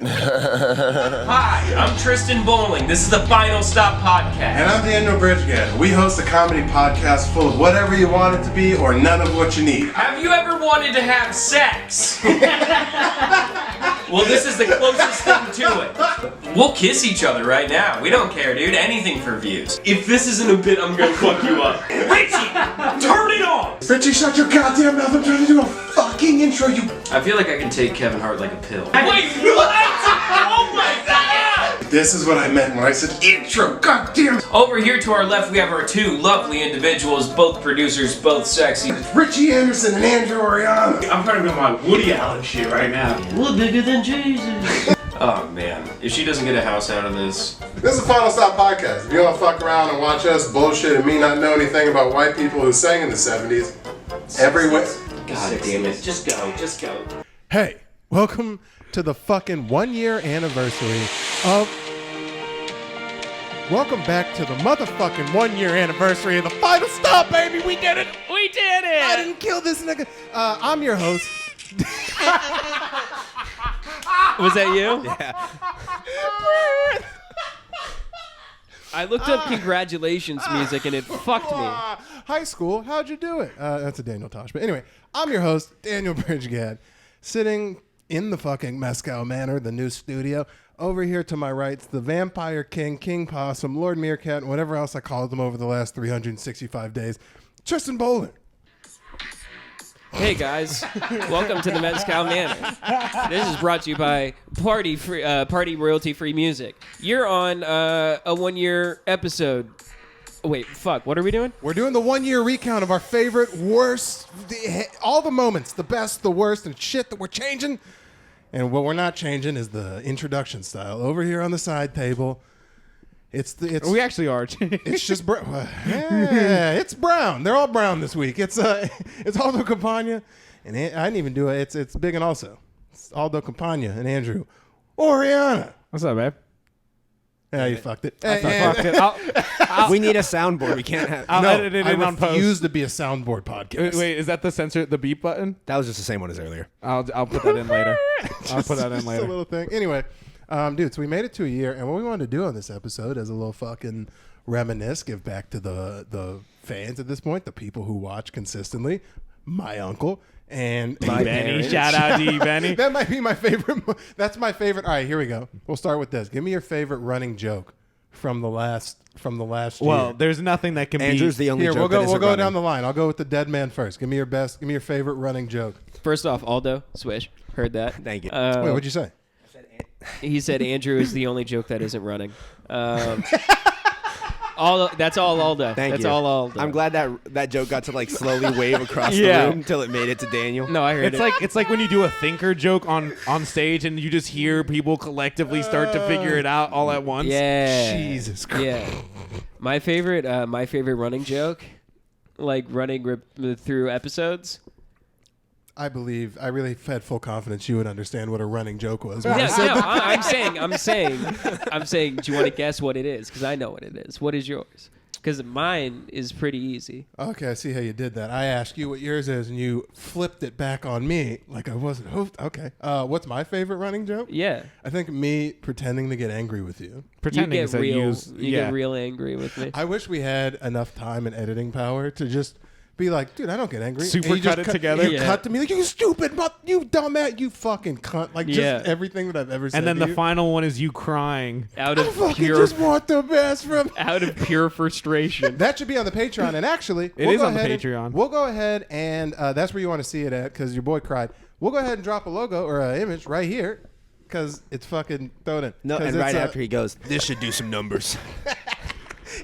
Hi, I'm Tristan Bowling. This is the Final Stop Podcast. And I'm Daniel Bridgegad. We host a comedy podcast full of whatever you want it to be or none of what you need. Have you ever wanted to have sex? Well, this is the closest thing to it. We'll kiss each other right now. We don't care, dude. Anything for views. If this isn't a bit, I'm gonna fuck you up. Richie, turn it on! Richie, shut your goddamn mouth. I'm trying to do a fucking intro, you... I feel like I can take Kevin Hart like a pill. Wait, what? Oh my god! This is what I meant when I said intro, goddamn. Over here to our left, we have our two lovely individuals, both producers, both sexy. Richie Anderson and Andrew Oriana. I'm trying to go my Woody Allen shit right now. We're bigger than Jesus. Oh man, if she doesn't get a house out of this. This is the Final Stop Podcast. If you want to fuck around and watch us bullshit and me not know anything about white people who sang in the 70s, everywhere. God damn it. Just go. Hey, welcome to the fucking 1 year anniversary of... Welcome back to the motherfucking 1 year anniversary of the Final Stop, baby! We did it! We did it! I didn't kill this nigga. I'm your host. Was that you? Yeah. I looked up congratulations music and it fucked me. High school, how'd you do it? That's a Daniel Tosh. But anyway, I'm your host, Daniel Bridgegad, sitting in the fucking Mescal Manor, the new studio. Over here to my right's the Vampire King, King Possum, Lord Meerkat, and whatever else I called them over the last 365 days, Tristan Bowling. Hey guys, welcome to the Mezcal Manor. This is brought to you by Party Royalty Free Music. You're on a 1 year episode. Wait, fuck, what are we doing? We're doing the 1 year recount of our favorite, worst, all the moments, the best, the worst, and shit that we're changing. And what we're not changing is the introduction style. Over here on the side table, We actually are. it's just yeah, it's brown. They're all brown this week. It's Aldo Campagna, and I didn't even do it. It's Big and also it's Aldo Campagna and Andrew Oriana. What's up, babe? Yeah, you fucked it. Fuck it. We need a soundboard. We can't have. I'll edit it I in on post. refuse to be a soundboard podcast. Wait, is that the beep button? That was just the same one as earlier. I'll put that in later. I'll put that in Just later. a little thing. Anyway, dude, so we made it to a year, and what we wanted to do on this episode is a little fucking reminisce, give back to the fans at this point, the people who watch consistently, my uncle, and My Benny. Shout out to you, Benny. That might be my favorite. That's my favorite. All right, here we go. We'll start with this. Give me your favorite running joke from the last Well, year. there's nothing that can Andrew's be. the only Here, joke we'll that go isn't running. down the line. I'll go with the dead man first. Give me your best. Give me your favorite running joke. First off, Aldo, swish. Heard that. Thank you. Wait, what'd you say? He said Andrew is the only joke that isn't running. That's all Aldo. Thank That's you. all Aldo. I'm glad that joke got to like slowly wave across Yeah. the room until it made it to Daniel. No, I heard It's like when you do a thinker joke on stage and you just hear people collectively start to figure it out all at once. Yeah. Jesus Christ. Yeah. My favorite running joke, like running through episodes. I really had full confidence you would understand what a running joke was. Yeah, no, I'm saying. Do you want to guess what it is? Because I know what it is. What is yours? Because mine is pretty easy. Okay, I see how you did that. I asked you what yours is, and you flipped it back on me like I wasn't hooked. Okay. What's my favorite running joke? Yeah. I think me pretending to get angry with you. Pretending you is get that real. you Get real angry with me. I wish we had enough time and editing power to just be like, dude, I don't get angry. Super And you just cut it together? You Yeah. cut to me like, you stupid, you dumbass, you fucking cunt. Like, just Yeah. everything that I've ever said And then to the you. final one is you crying. Out I of fucking pure just want the best from... out of pure frustration. That should be on the Patreon. And actually, It we'll is go on the ahead and- Patreon. We'll go ahead and that's where you want to see it at because your boy cried. We'll go ahead and drop a logo or an image right here because it's fucking thrown in. No, 'Cause and it's, right after he goes, this should do some numbers.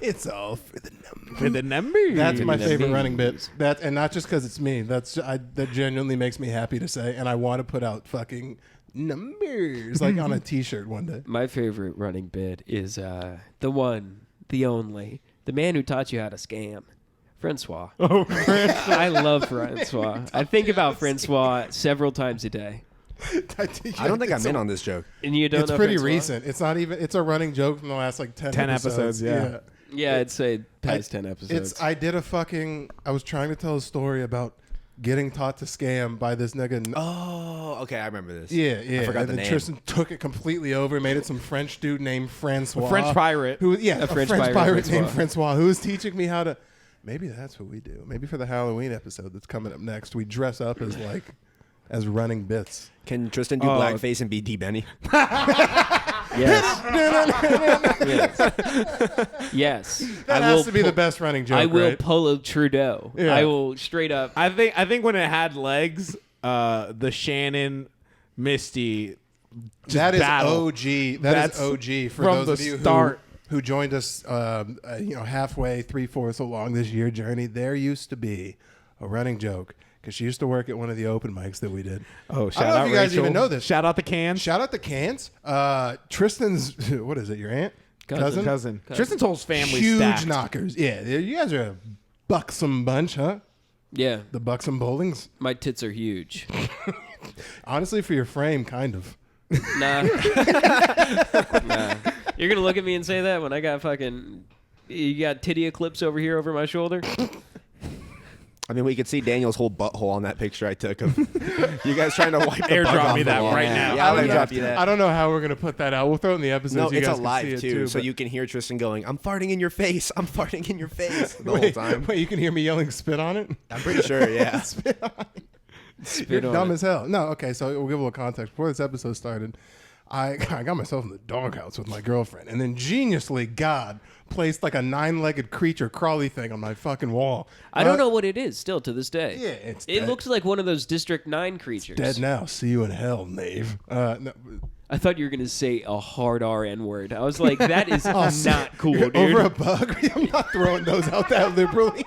it's all for the number. For the number. That's my the favorite memes. running bit. And not just because it's me. That genuinely makes me happy to say, and I want to put out fucking numbers like on a T-shirt one day. My favorite running bit is the one, the only, the man who taught you how to scam, Francois. Oh, I love Francois. I think about Francois several times a day. I don't think I'm in on this joke. And you don't It's know pretty Francois? recent. It's not even. It's a running joke from the last like 10 episodes, yeah. Yeah, I'd say past 10 episodes. I was trying to tell a story about getting taught to scam by this nigga. Oh, okay, I remember this. Yeah. I forgot and the then name. Tristan took it completely over, made it some French dude named Francois. French pirate. Who, yeah, a French French pirate, pirate named Francois. Francois, who was teaching me how to. Maybe that's what we do. Maybe for the Halloween episode that's coming up next, we dress up as running bits. Can Tristan do blackface and be D Benny? Yes. Yes. That has to be the best running joke. I will right? Polo Trudeau. Yeah. I will straight up. I think when it had legs, the Shannon Misty. That is battle. OG. That's That's OG for from those of the you start. who joined us, halfway, 3/4 along this year journey. There used to be a running joke because she used to work at one of the open mics that we did. Oh, I shout don't know out if you guys Rachel. even know this. Shout out the cans. Shout out the cans. Tristan's, what is it? Your aunt? Cousin. Tristan's whole family Huge stacked. knockers. Yeah, you guys are a buxom bunch, huh? Yeah. The buxom bowlings. My tits are huge. Honestly, for your frame, kind of. Nah. Nah. You're gonna look at me and say that when I got fucking. You got titty clips over here over my shoulder. I mean, we could see Daniel's whole butthole on that picture I took of you guys trying to wipe the bug Airdrop off me the that wall. right now. Yeah, I'll I don't airdrop know- you that. I don't know how we're gonna put that out. We'll throw it in the episode. No, so you it's guys a can see live it too, so but- you can hear Tristan going, "I'm farting in your face. I'm farting in your face" the whole Wait, time. wait, you can hear me yelling "spit on it." I'm pretty sure, yeah. Spit on it. Spit You're on dumb it. as hell. No, okay, so we'll give a little context. Before this episode started, I got myself in the doghouse with my girlfriend, and then geniusly, God placed like a 9-legged creature crawly thing on my fucking wall. I don't know what it is still to this day. Yeah, it's It dead. looks like one of those District 9 creatures. Dead now. See you in hell, knave. No, I thought you were gonna say a hard R-N word. I was like, that is not cool, dude. over a bug? I'm not throwing those out that liberally.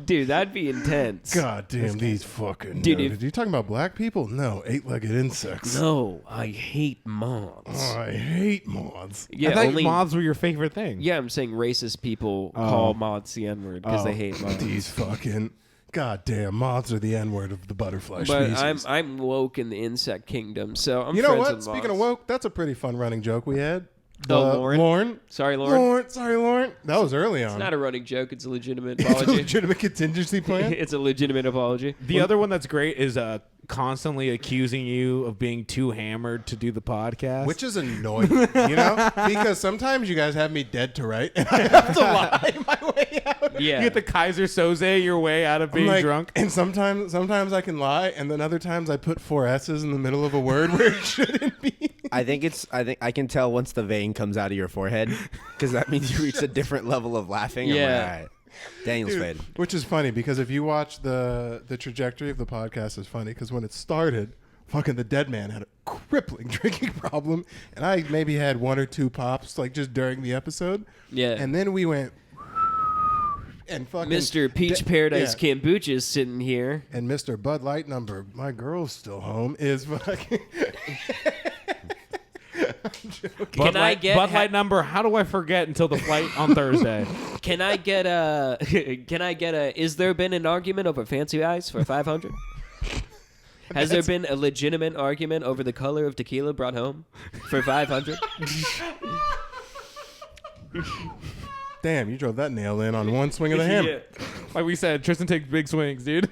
Dude, that'd be intense. God damn these fucking. Dude, Dude, you talking about black people? No, 8-legged insects. No, I hate moths. Oh, I hate moths. Yeah, I thought only. moths were your favorite thing. Yeah, I'm saying racist people call moths the N-word because they hate moths. These fucking. God damn, moths are the N-word of the butterfly But species. I'm woke in the insect kingdom, so I'm You know friends what? with Speaking of moths. woke, that's a pretty fun running joke we had. Oh, Lauren? Lauren. Sorry, Lauren. Sorry, Lauren. That was early on. It's not a running joke. It's a legitimate It's a apology. legitimate contingency plan. It's a legitimate apology. The other one that's great is constantly accusing you of being too hammered to do the podcast. Which is annoying, you know? Because sometimes you guys have me dead to right, and I have to lie my way out. Yeah. you get the Kaiser Soze your way out of being I'm like- drunk. And sometimes I can lie, and then other times I put 4 S's in the middle of a word where it shouldn't be. I think I can tell once the vein comes out of your forehead because that means you reach a different level of laughing. I'm like, Yeah. all right. Daniel's fade. Which is funny because if you watch the trajectory of the podcast is funny because when it started, fucking the dead man had a crippling drinking problem, and I maybe had 1 or 2 pops like just during the episode. Yeah. And then we went and fucking Mr. Peach Paradise Kombucha is sitting here. and Mr. Bud Light number, my girl's still home, is fucking. Can I get Bud Light number? How do I forget until the flight on Thursday? Can I get a? Can I get a? Is there been an argument over fancy eyes for 500? Has there been a legitimate argument over the color of tequila brought home for 500? Damn, you drove that nail in on one swing of the hammer. Yeah. Like we said, Tristan takes big swings, dude.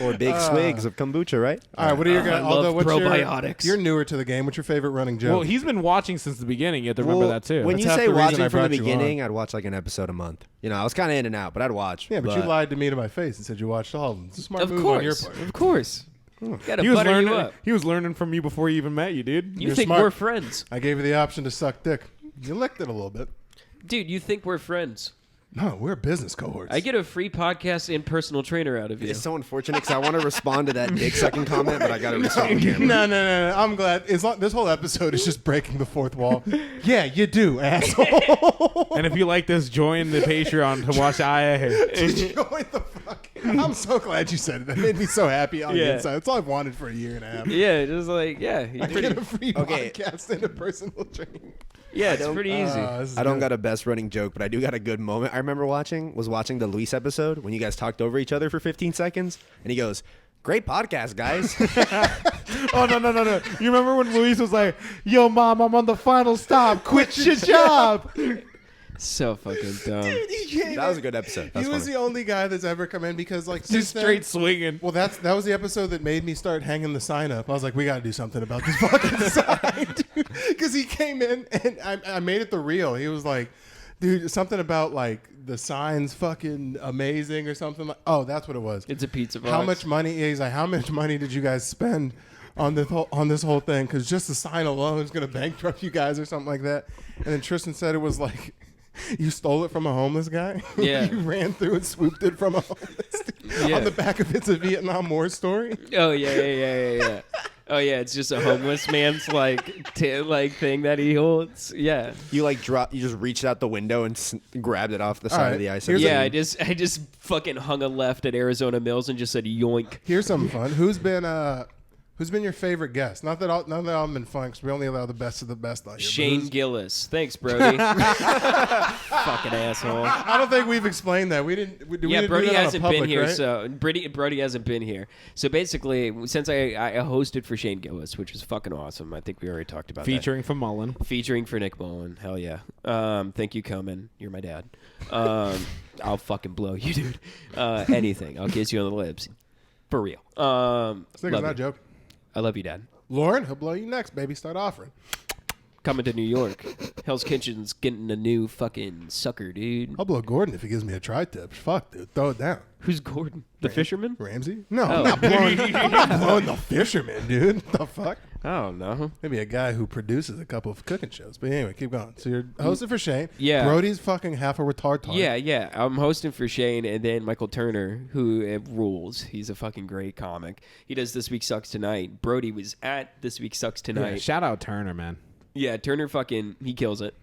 Or big swigs of kombucha, right? All right, what are your guys? I love probiotics. You're newer to the game. What's your favorite running joke? well, he's been watching since the beginning. You have to remember that too. When That's you half say the reason watching I from the brought you on. beginning, I'd watch like an episode a month. You know, I was kind of in and out, but I'd watch. yeah, but you lied to me to my face and said you watched all of them. It's a smart Of move on your course, part. of course. Gotta he was butter learning. you up. He was learning from you before he even met you, dude. You You're think smart. we're friends, I gave you the option to suck dick. You licked it a little bit. dude? You think we're friends? No, we're business cohorts. I get a free podcast and personal trainer out of you. It's so unfortunate because I want to respond to that dick sucking comment, but I got to respond on camera. No. I'm glad. This whole episode is just breaking the fourth wall. Yeah, you do, asshole. And if you like this, join the Patreon to watch IA. Join the fuck. I'm so glad you said it. That made me so happy on the Yeah. inside. That's all I've wanted for a year and a half. Yeah, just like you're I pretty, get a free Okay. podcast and a personal training. yeah, it's pretty easy. This is I don't good. got a best running joke, but I do got a good moment. I remember watching the Luis episode when you guys talked over each other for 15 seconds, and he goes, "Great podcast, guys." Oh no! You remember when Luis was like, "Yo, mom, I'm on the final stop. Quit your job." So fucking dumb. That was a good episode. That He was funny. the only guy that's ever come in because like Just since then- straight swinging. Well, that was the episode that made me start hanging the sign up. I was like, we got to do something about this fucking sign, dude. Because he came in and I made it the real. He was like, dude, something about like the sign's fucking amazing or something. Like, oh, that's what it was. It's a pizza box. How much money? He's like, how much money did you guys spend on this whole thing? Because just the sign alone is going to bankrupt you guys or something like that. And then Tristan said it was like. You stole it from a homeless guy? Yeah. You ran through and swooped it from a homeless dude. Yeah. On the back of It's a Vietnam War Story? Oh yeah. Oh yeah, it's just a homeless man's like thing that he holds. Yeah. You like you just reached out the window and grabbed it off the side right, of the ice. here's Yeah, I just fucking hung a left at Arizona Mills and just said yoink. Here's something fun. Who's been your favorite guest? Not that all have been fun, because we only allow the best of the best out here. but Shane who's- Gillis. Thanks, Brody. Fucking asshole. I don't think we've explained that. We didn't. We Yeah, didn't Brody do that on a hasn't public, been here, right? so Brody hasn't been here. So basically, since I hosted for Shane Gillis, which was fucking awesome. I think we already talked about Featuring from Mullen. that. Featuring for Nick Mullen. Hell yeah. Thank you, Coman. You're my dad. I'll fucking blow you, dude. Anything. I'll kiss you on the lips. For real. This nigga's love not you. joking. I love you, Dad. Lauren, he'll blow you next, baby. Start offering. Coming to New York. Hell's Kitchen's getting a new fucking sucker, dude. I'll blow Gordon if he gives me a tri-tip. Fuck, dude. Throw it down. Who's Gordon? The fisherman? Ramsey? No, Oh. I'm not blowing the fisherman, dude. The fuck? I don't know. Maybe a guy who produces a couple of cooking shows. But anyway, keep going. So you're hosting for Shane. Yeah. Brody's fucking half a retard. Yeah. I'm hosting for Shane and then Michael Turner, who rules. He's a fucking great comic. He does This Week Sucks Tonight. Brody was at This Week Sucks Yeah, Tonight. shout out Turner, man. Yeah, Turner fucking, he kills it.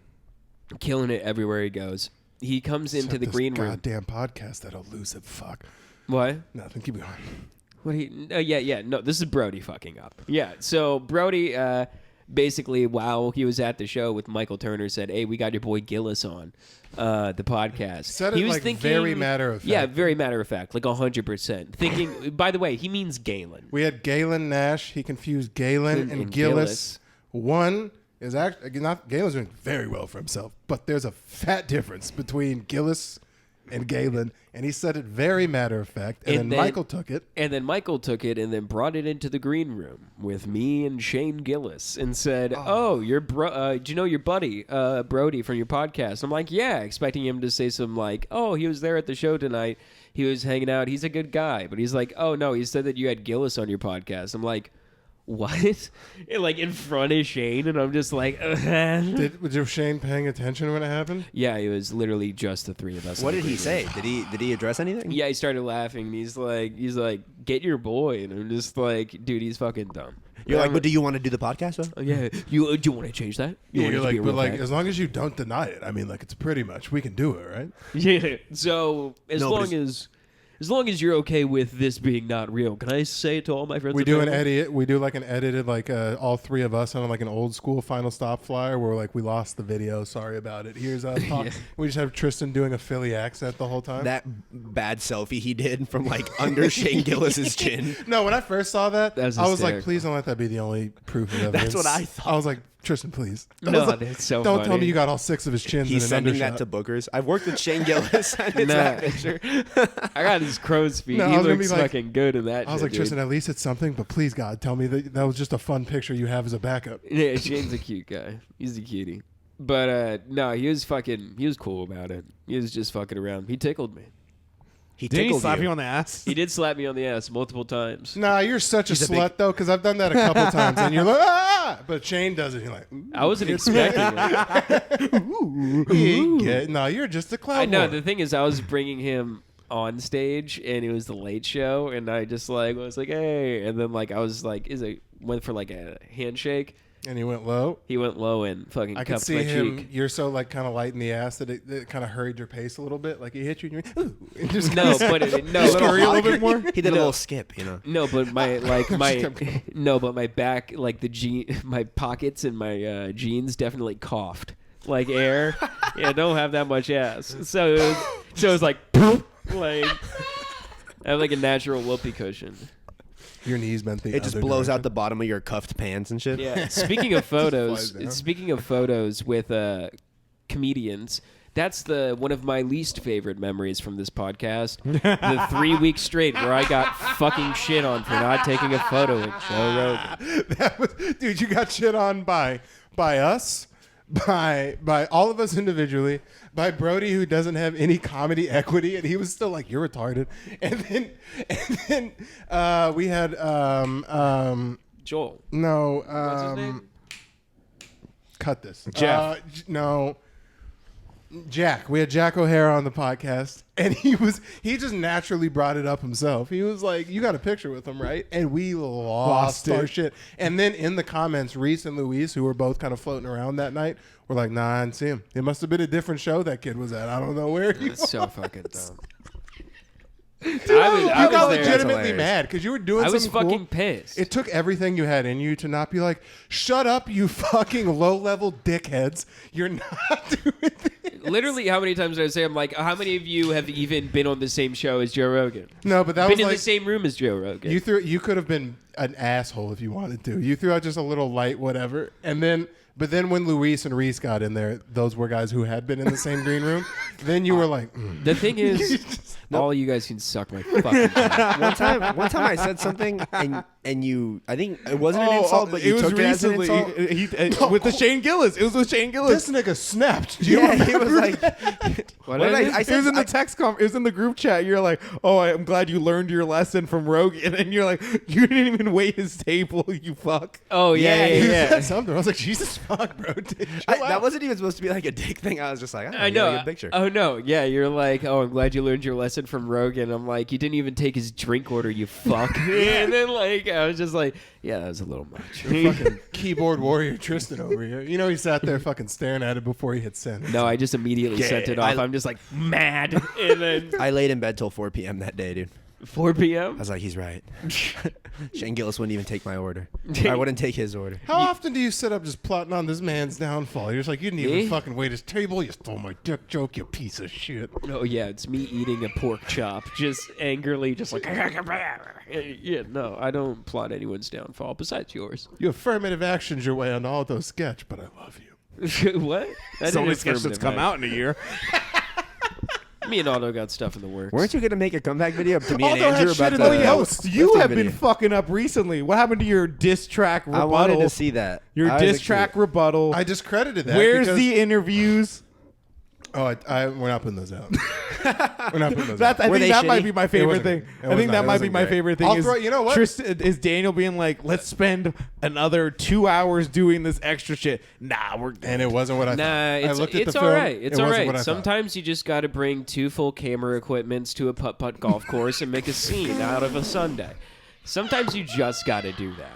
Killing it everywhere he goes. He comes into the green room. Goddamn podcast, that elusive fuck. What? Nothing. Keep going. What yeah. No, this is Brody fucking up. Yeah, so Brody basically, while he was at the show with Michael Turner, said, "Hey, we got your boy Gillis on the podcast." Said it he was like thinking, very matter of fact. Yeah, very matter of fact, like 100%. Thinking. By the way, he means Galen. We had Galen Nash. He confused Galen and Gillis. One is actually not Galen's doing very well for himself, but there's a fat difference between Gillis and Galen, and he said it very matter of fact. And then Michael took it. And then Michael took it and then brought it into the green room with me and Shane Gillis and said, "Oh, do you know your buddy Brody from your podcast?" I'm like, "Yeah," expecting him to say some like, "Oh, he was there at the show tonight. He was hanging out. He's a good guy." But he's like, "Oh no, he said that you had Gillis on your podcast." I'm like, "What?" And like in front of Shane, and I'm just like, Was Shane paying attention when it happened? yeah, it was literally just the three of us. What in did the he green room. say? Did he address anything? Yeah, he started laughing. And he's like, "Get your boy," and I'm just like, "Dude, he's fucking dumb." You're like, but do you want to do the podcast though? Yeah, do you want to change that? You want it You're to be like, a but real like, fact? as long as you don't deny it, I mean, like, it's pretty much we can do it, right? Yeah. So as No, but long as you're okay with this being not real, can I say it to all my friends? We and do an family? edit. We do like an edited, like all three of us on like an old school Final Stop flyer where like we lost the video. Sorry about it. Here's us. Yeah. We just have Tristan doing a Philly accent the whole time. That bad selfie he did from like under Shane Gillis's chin. No, when I first saw that, That was I was like, hysterical. please don't let that be the only proof of evidence. what I thought. I was like, Tristan, please. I No, was like, that's so don't tell funny. me you got all six of his chins He's in an sending undershot. that to bookers. I've worked with Shane Gillis. And it's Nah. that picture. I got his crow's feet. No, I he was gonna looks be like- fucking good in that. I was shit, like, dude. Tristan, at least it's something, but please, God, tell me that was just a fun picture you have as a backup. Yeah, Shane's a cute guy. He's a cutie. But no, he was cool about it. He was just fucking around. He tickled me. He Didn't he tickled slap you. you on the ass? He did slap me on the ass multiple times. Nah, you're such a He's a big- slut, though, because I've done that a couple times, and you're like, ah! But Shane does it, you're like, ooh. I wasn't expecting it. No, you're just a clown. I know. whore. The thing is, I was bringing him on stage, and it was the Late Show, and I just like was like, "Hey," and then like I was like, went for like a handshake. And he went low. He went low and fucking I could cupped see my him. cheek. You're so like kind of light in the ass that it kind of hurried your pace a little bit. Like he hit you, and you're ooh, and just No, but no, scurry a little bit more. He did a little skip, you know. no, but my like my kept no, but my back, like my pockets and my jeans definitely coughed like air. Yeah, don't have that much ass. So it was like like I have like a natural whoopee cushion. Your knees bent the. It just other blows out direction. the bottom of your cuffed pants and shit. Yeah. Speaking of flies down. photos with comedians, That's one of my least favorite memories from this podcast. The 3 weeks straight where I got fucking shit on for not taking a photo with Joe Rogan. Dude, you got shit on by us, by all of us individually, by Brody, who doesn't have any comedy equity, and he was still like, "You're retarded." And then we had Joel. no What's his name? cut this. Jeff. No. Jack. We had Jack O'Hara on the podcast, and he just naturally brought it up himself. He was like, "You got a picture with him, right?" And we lost our shit. And then in the comments, Reese and Luis, who were both kind of floating around that night, were like, "Nah, I didn't see him. It must have been a different show that kid was at. I don't know where he was." That's so fucking dumb. You I got was there. legitimately mad because you were doing I was something fucking cool. pissed. It took everything you had in you to not be like, "Shut up, you fucking low-level dickheads. You're not doing this." Literally, how many times did I say, I'm like, how many of you have even been on the same show as Joe Rogan? No, but that Been was in like the same room as Joe Rogan. you could have been an asshole if you wanted to. You threw out just a little light whatever, but then when Luis and Reese got in there, those were guys who had been in the same green room. Then you were like, The thing is, all you guys can suck my fucking dick. One time I said something and you, I think it wasn't an insult, but you took it as an insult. With the Shane Gillis. It was with Shane Gillis. "This nigga snapped." Do you Yeah, he was remember? like, What did did I do? I It was in the text it was in the group chat. You're like, "Oh, I'm glad you learned your lesson from Rogan," and you're like, "You didn't even wait his table, you fuck." Oh, yeah. You yeah. said something. I was like, "Jesus fuck, bro." that wasn't even supposed to be like a dick thing. I was just like, I you got a know. good picture. Oh, no. Yeah, you're like, "Oh, I'm glad you learned your lesson from Rogan." I'm like, "You didn't even take his drink order, you fuck." And then, like, I was just like, yeah, that was a little much. Fucking keyboard warrior Tristan over here. You know, he sat there fucking staring at it before he hit send. No, I just immediately sent it off. I'm just like, mad. And then I laid in bed till 4 p.m. that day, dude. 4 I p.m.? was like, he's right. Shane Gillis wouldn't even take my order. I wouldn't take his order. How often do you sit up just plotting on this man's downfall? You're just like, "You didn't Me? even fucking wait his table. You stole my dick joke, you piece of shit." Oh, yeah, it's me eating a pork chop, just angrily, just like, yeah, no, I don't plot anyone's downfall besides yours. You affirmative actioned your way on all those sketch, but I love you. What? It's the only sketch that's come out in a year. Me and Aldo got stuff in the works. Weren't you going to make a comeback video to me and Aldo had Andrew shit about in the the post. You lifting have been video? fucking up recently. What happened to your diss track rebuttal? I wanted to see that. Your I was diss excited. track rebuttal. I discredited that. Where's because- the interviews? Oh, we're not putting those out. We're not putting those That, out. I Were think they that might shitty? be my favorite wasn't- thing. it I was think not- that it might be wasn't my great. favorite thing. I'll Is throw- you know what? Tristan, is Daniel being like, "Let's spend another 2 hours doing this extra shit." Nah, we're good. And it wasn't what I Nah, thought. I it's, looked at it's the all film. right. It's it all wasn't what right. I thought. Sometimes you just got to bring 2 full camera equipments to a putt-putt golf course and make a scene out of a Sunday. Sometimes you just got to do that.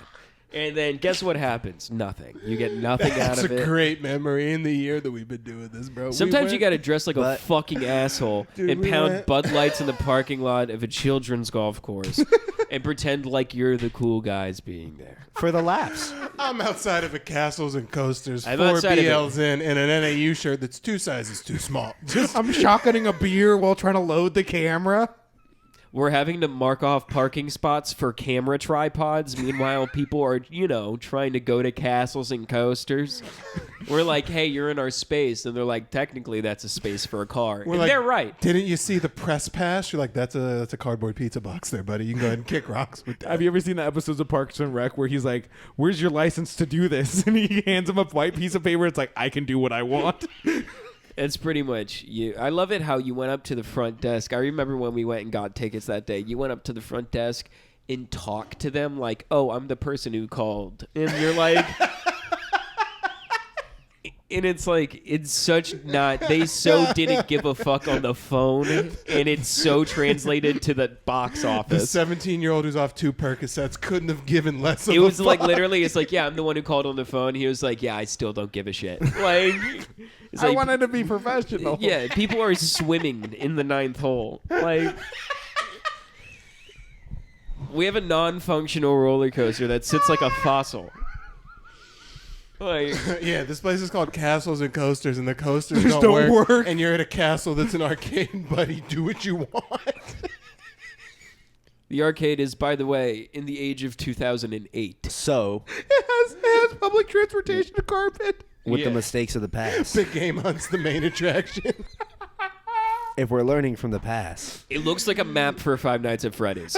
And then guess what happens? Nothing. You get nothing out That's of a it. great memory in the year that we've been doing this, bro. Sometimes you got to dress like a fucking asshole Dude, and we pound went- Bud Lights in the parking lot of a children's golf course and pretend like you're the cool guys being there. For the laughs. I'm outside of a Castles and Coasters, I'm 4 outside of it. BLs in an NAU shirt that's 2 sizes too small. Just I'm shotgunning a beer while trying to load the camera. We're having to mark off parking spots for camera tripods. Meanwhile, people are, trying to go to Castles and Coasters. We're like, hey, you're in our space. And they're like, technically, that's a space for a car. We're And like, they're right. Didn't you see the press pass? You're like, that's a cardboard pizza box there, buddy. You can go ahead and kick rocks with that. Have you ever seen the episodes of Parks and Rec where he's like, "Where's your license to do this?" And he hands him a white piece of paper. It's like, "I can do what I want." It's pretty much you. I love it how you went up to the front desk. I remember when we went and got tickets that day. You went up to the front desk and talked to them like, "Oh, I'm the person who called," and you're like. And it's like, it's such not, they so didn't give a fuck on the phone, and it's so translated to the box The office. 17-year-old who's off 2 Percocets couldn't have given less of It a was like fuck. literally, it's like, yeah, I'm the one who called on the phone. He was like, yeah, I still don't give a shit. Like, it's I like, wanted to be professional. yeah, people are swimming in the 9th hole. Like, we have a non-functional roller coaster that sits like a fossil. Like, Yeah, this place is called Castles and Coasters, and the coasters Just don't don't work, work. and you're at a castle that's an arcade, buddy. Do what you want. the arcade is, by the way, in the age of 2008. So, It has public transportation carpet. with Yeah. the mistakes of the past. Big Game Hunt's the main attraction. If we're learning from the past, It looks like a map for Five Nights at Freddy's.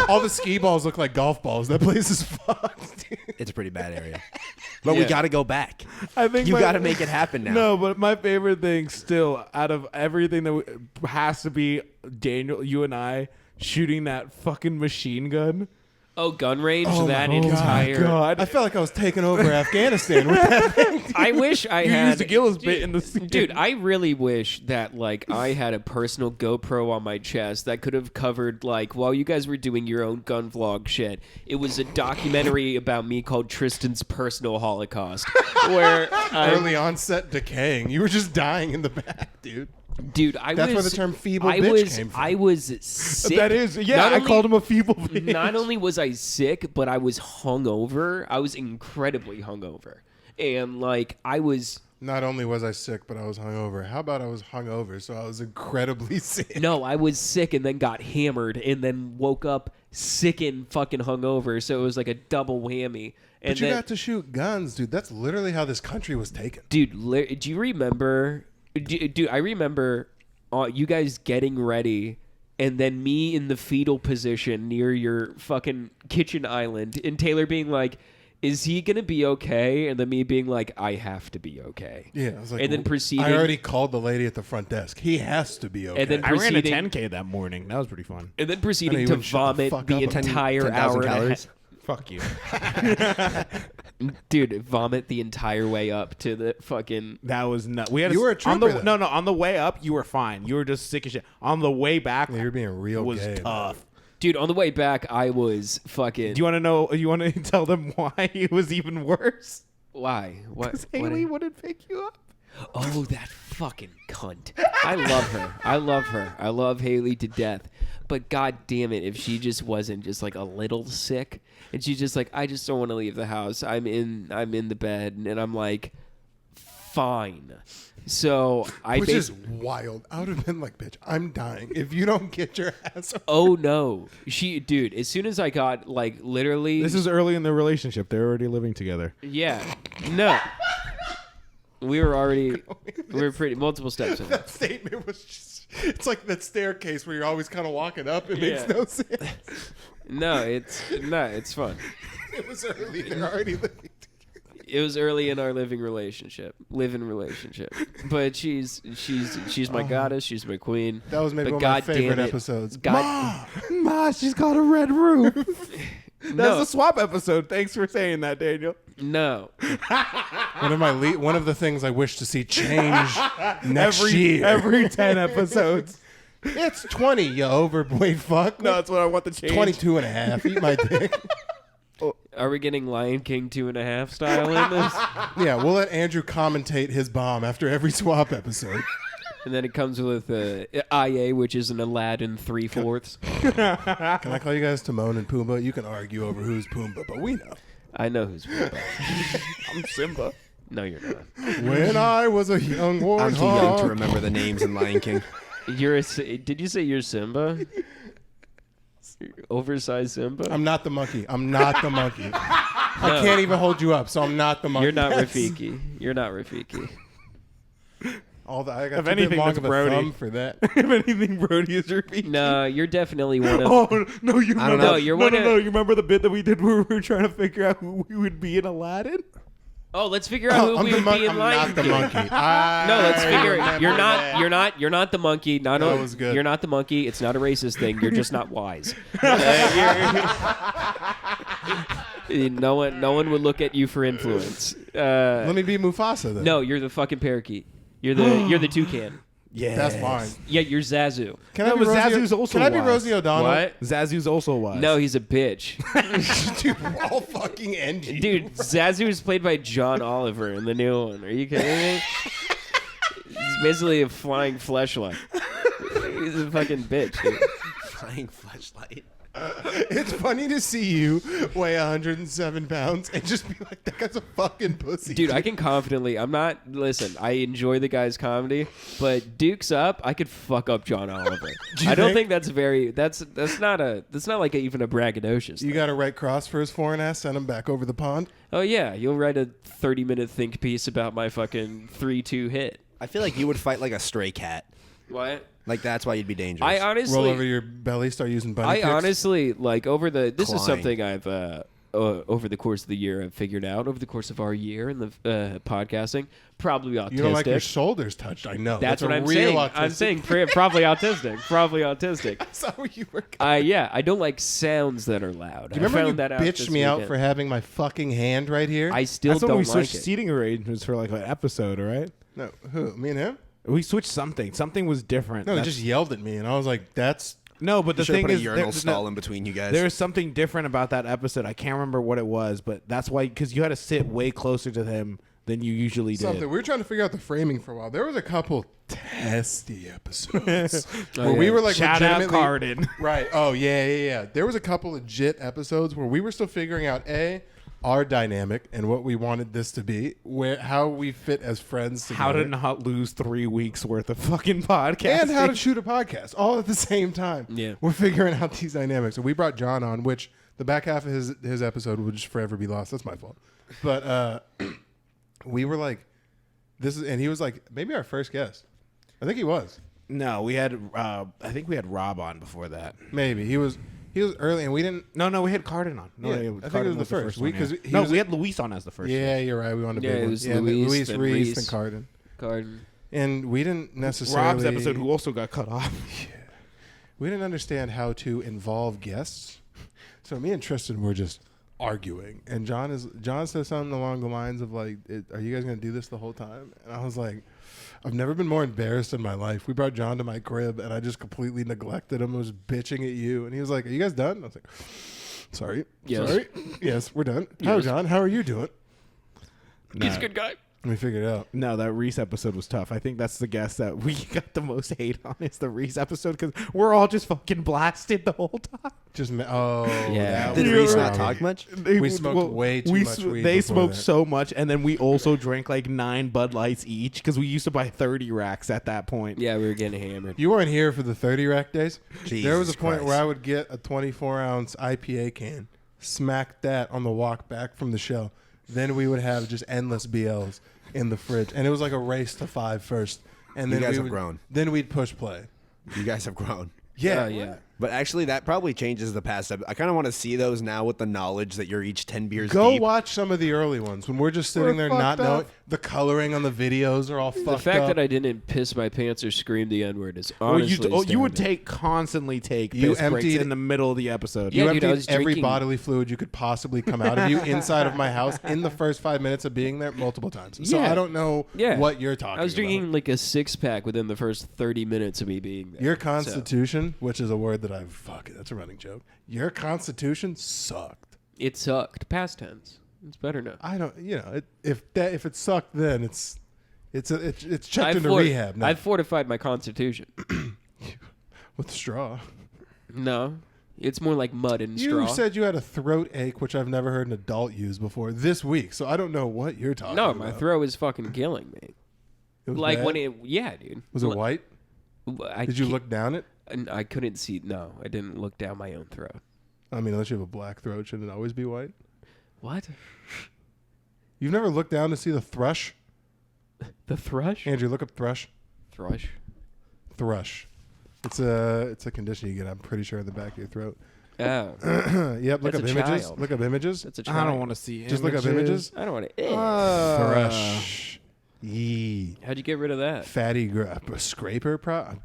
all the ski balls look like golf balls. That place is fucked. Dude. it's a pretty bad area. But we Yeah. got to go back. I think You my- got to make it happen now. No, but my favorite thing still, out of everything has to be Daniel, you and I shooting that fucking machine gun. Oh, gun range. Oh that my entire. God. I felt like I was taking over Afghanistan with that thing. I wish I You had. used a Gillis bit in the scene. Dude, I really wish that like I had a personal GoPro on my chest that could have covered like while you guys were doing your own gun vlog shit. It was a documentary about me called Tristan's Personal Holocaust, where Early onset decaying. You were just dying in the back, dude. dude, That's where the term feeble I bitch was, came from. I was sick. That is, yeah, Not I only- called him a feeble bitch. Not only was I sick, but I was hungover. I was incredibly hungover, and like I was. Not only was I sick, but I was hungover. How about I was hungover, so I was incredibly sick? No, I was sick and then got hammered and then woke up sick and fucking hungover. So it was like a double whammy. And But you then, got to shoot guns, dude. That's literally how this country was taken. dude, do you remember? Dude, I remember you guys getting ready and then me in the fetal position near your fucking kitchen island and Taylor being like, is he gonna be okay? And then me being like, I have to be okay. Yeah, I was like, and then proceeding. I already called the lady at the front desk. He has to be okay. And then I ran a proceeding- 10K that morning. That was pretty fun. And then I know proceeding you to wouldn't shut the vomit fuck the up. entire 10,000 hour and a calories. half. Fuck you. Dude, vomit the entire way up to the fucking. That was nuts. We had You were a on trooper, the though. no. On the way up, you were fine. You were just sick as shit. On the way back, Yeah, you're being real was gay. tough. Dude, on the way back, I was fucking. Do you want to know? You want to tell them why it was even worse? Why? What? Because Haley wouldn't pick you up. Oh, that fucking cunt. I love her. I love her. I love Haley to death. But god damn it, if she just wasn't just like a little sick and she's just like, I just don't want to leave the house. I'm in the bed and I'm like, fine. So I Which is wild. I would have been like, bitch, I'm dying. If you don't get your ass up. oh no. Dude, as soon as I got like literally This is early in their relationship. They're already living together. yeah. No. We were pretty multiple steps in. That statement was just, it's like that staircase where you're always kind of walking up. It makes Yeah. no sense. No, it's fun. It was early. They're already living. It was early in our living relationship. But she's my goddess. She's my queen. That was maybe But one of my God favorite damn it. episodes. God, Ma, she's got a red roof. That's no, the swap episode. Thanks for saying that, Daniel. no. One of the things I wish to see change next year. Every 10 episodes. It's 20, you overweight fuck. No, that's what I want to change. 22 and a half. Eat my dick. Are we getting Lion King 2.5 style in this? Yeah, we'll let Andrew commentate his bomb after every swap episode. And then it comes with IA, which is an Aladdin 3/4. Can I call you guys Timon and Pumbaa? You can argue over who's Pumbaa, but we know. I know who's Pumbaa. I'm Simba. No, you're not. When I was a young warthog. I'm too young to remember the names in Lion King. Did you say you're Simba? Oversized Simba? I'm not the monkey. I can't even hold you up, so I'm not the monkey. You're not Yes. Rafiki. You're not Rafiki. I got If too anything, long that's of a Brody. thumb for that. If anything, Brody is repeating. No, you're definitely one of. Oh no! You remember? I don't know. No, you're no, one no, of- no! You remember the bit that we did where we were trying to figure out who we would be in Aladdin? Oh, let's figure out who I'm we the would monkey. be in I'm Lion not the King. monkey. No, let's figure it. You're that. not. You're not the monkey. Not That was good. You're not the monkey. It's not a racist thing. You're just not wise. No one would look at you for influence. Let me be Mufasa then. No, you're the fucking parakeet. You're the toucan. Yeah, That's fine. Yeah, you're Zazu. Can No, I be but Rosie? Zazu's also Can I be wise. Rosie O'Donnell? What? Zazu's also wise. No, he's a bitch. Dude, we're all fucking NG. Dude, Zazu is played by John Oliver in the new one. Are you kidding me? He's basically a flying fleshlight. He's a fucking bitch, dude. flying flashlight. It's funny to see you weigh 107 pounds and just be like, that guy's a fucking pussy. Dude, I can confidently. Listen, I enjoy the guy's comedy, but Duke's Up, I could fuck up John Oliver. I don't think that's very. That's not like even a braggadocious. You thing. got to write cross for his foreign ass, send him back over the pond. Oh yeah, you'll write a 30-minute think piece about my fucking 3-2 hit. I feel like you would fight like a stray cat. What? Like that's why you'd be dangerous. I honestly. Roll over your belly, start using bunny kicks. honestly like over the. This is Klein. something I've over the course of the year I've figured out over the course of our year in the podcasting. Probably autistic. You don't like your shoulders touched. I know. That's what a I'm real saying. autistic. I'm saying probably autistic. Probably autistic. That's not where you were. Yeah, I don't like sounds that are loud. Do you remember I found you that out bitched this me out weekend. for having my fucking hand right here? I still That's when don't we like switched it. seating arrangements for like an episode, right? No, who? Me and him? We switched something. Something was different. No, he That's- just yelled at me, and I was like, "That's no, but the should thing put a is, urinal stall in between you guys. there's something different about that episode. I can't remember what it was, but that's why because you had to sit way closer to him than you usually did. something." We were trying to figure out the framing for a while. There was a couple testy episodes where yeah. we were like, Shout out legitimately- Carden. Right? Oh yeah. There was a couple legit episodes where we were still figuring out our dynamic and what we wanted this to be, how we fit as friends together. How to not lose 3 weeks worth of fucking podcast and how to shoot a podcast all at the same time. Yeah. We're figuring out these dynamics. So we brought John on, which the back half of his episode would just forever be lost. That's my fault. But we were like, and he was like, maybe our first guest. I think he was. No, we had. I think we had Rob on before that. Maybe he was early, and we didn't. No, we had Carden on. No, Yeah, I think it was the first. one, Because yeah. he No, was- we had Luis on as the first. Yeah, you're right. We wanted to Yeah, big it one. was Yeah, Luis, then Reese, Reese. and Carden. Garden. And we didn't necessarily. Rob's episode, who also got cut off. We didn't understand how to involve guests. So me and Tristan were just arguing, and John said something along the lines of like, "Are you guys gonna do this the whole time?" And I was like, "I've never been more embarrassed in my life." We brought John to my crib, and I just completely neglected him. I was bitching at you, and he was like, "Are you guys done?" I was like, "Sorry, Yes. sorry, yes, we're done." How, John? How are you doing? He's a good guy. We figured it out. No, that Reese episode was tough. I think that's the guest that we got the most hate on is the Reese episode because we're all just fucking blasted the whole time. Yeah. that Did was Reese not wrong. talk much? We smoked way too much weed They before smoked that. so much, and then we also drank like 9 Bud Lights each because we used to buy 30 racks at that point. Yeah, we were getting hammered. You weren't here for the 30 rack days. There was a Jesus point Christ. where I would get a 24-ounce IPA can, smack that on the walk back from the show. Then we would have just endless BLs in the fridge, and it was like a race to 5 first. And You then guys we have would, grown. Then we'd push play. You guys have grown. Yeah, Yeah. But actually, that probably changes the past. I kind of want to see those now with the knowledge that you're each 10 beers Go deep. watch some of the early ones when we're just sitting We're there not fucked knowing. up. The coloring on the videos are all fucked The fact up. that I didn't piss my pants or scream the N-word is Well, honestly you would astounding. constantly take You piss breaks emptied- in the middle of the episode. Yeah, You dude, I emptied was every drinking- bodily fluid you could possibly come out of you inside of my house in the first 5 minutes of being there multiple times. So Yeah. I don't know Yeah. what you're talking about. I was drinking like a 6-pack within the first 30 minutes of me being there. Your So, constitution, which is a word that that's a running joke. Your constitution sucked. it sucked. Past tense. It's better now. I don't, if it sucked then it's checked I've into fort- rehab now I've fortified my constitution. with straw. No, it's more like mud and You straw. said you had a throat ache, which I've never heard an adult use before this week. So I don't know what you're talking no, about. my throat is fucking killing me. It was Like bad? when it, yeah, dude. was it white? I Did you can't- look down it? And I couldn't see. No, I didn't look down my own throat. I mean, unless you have a black throat, shouldn't it always be white? What? You've never looked down to see the thrush? The thrush? Andrew, look up thrush. Thrush. Thrush. It's a condition you get, I'm pretty sure, in the back of your throat. Oh, Yep, look That's up a images. child. Look up images. that's a I child. don't want to see. Just look up images. I don't want to. Thrush. Yee. How'd you get rid of that? Fatty a scraper